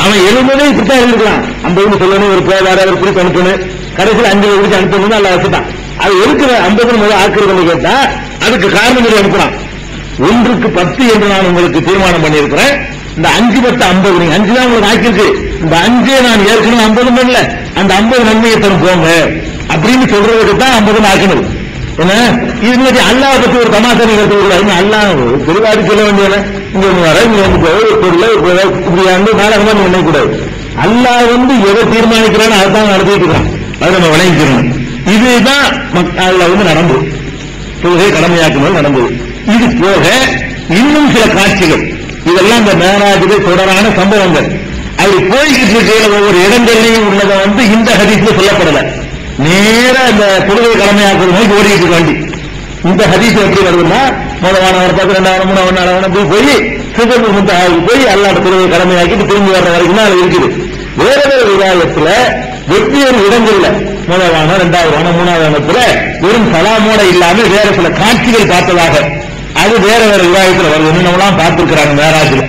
அவன் எழுதுனதே இப்படித்தான் எழுதிருக்கலாம். 50 சொல்லணும், ஒரு பேராட ஒரு குறிப்பு அனுப்பணும், கடைசியில் 5 குறிச்சு அனுப்பணும் அல்லாஹ் வச்சுட்டான். அது இருக்கிற 50 முதல் ஆக்குறதுன்னு கேட்டா அதுக்கு காரணம் அனுப்புறான். 1க்கு 10 என்று நான் உங்களுக்கு தீர்மானம் பண்ணியிருக்கிறேன். இந்த 5 × 50 நீங்க 5 தான் உங்களுக்கு ஆக்கிருக்கு. இந்த 5 நான் ஏற்கனவே 50 பண்ணல, அந்த 50 நன்மையை தரும் போங்க அப்படின்னு சொல்றதுக்கு தான் 50 ஆக்கினது. என்ன இது அல்லாஹ் பத்தி ஒரு தமாசா நீங்க எடுத்துக்கூடாது. அல்லாஹ் தெளிவாடி சொல்ல வேண்டியது, இங்க வர இங்க வந்து பொருள் இப்படியாண்டு நாடகமா நீங்க நினைக்கூடாது. அல்லாஹ் வந்து எதை தீர்மானிக்கிறான்னு அதுதான் நடத்திட்டு இருக்கிறான், அதை நம்ம விளங்கிக்கிறோம். இதுதான் அதுல வந்து நடந்தது, தொழுகை கடமையாக்குவது நடந்தது. இது போக இன்னும் சில காட்சிகள், இதெல்லாம் இந்த மேராஜிலே தொடரான சம்பவங்கள். அது போய்கிட்டு இருக்கிற ஒவ்வொரு இடங்கள்லையும் உள்ளதை வந்து இந்த ஹதீஸ்ல சொல்லப்படல. நேரா இந்த தொழுகை கடமையாக்குறது நோக்கி ஓடிட்டு வேண்டி இந்த ஹதீஸ் எப்படி வருதுன்னா, முதலானவர் 12ஆம் 3ஆம் போய் சிதம்பரம் முந்தாவுக்கு போய் அல்லாஹ் தொழுகை கடமையாக்கிட்டு திரும்பி வர்ற வரைக்கும் அது இருக்குது. வேற வேற விவாதத்துல வெவ்வேறு இடங்கள்ல 1ஆம் 2ஆம் 3ஆம் வெறும் சலாமோட இல்லாம வேற சில காட்சிகள் பார்த்ததாக அது வேற வேற விவாதத்துல வருது. என்னென்னலாம் பார்த்திருக்கிறாங்க மேராஜில்.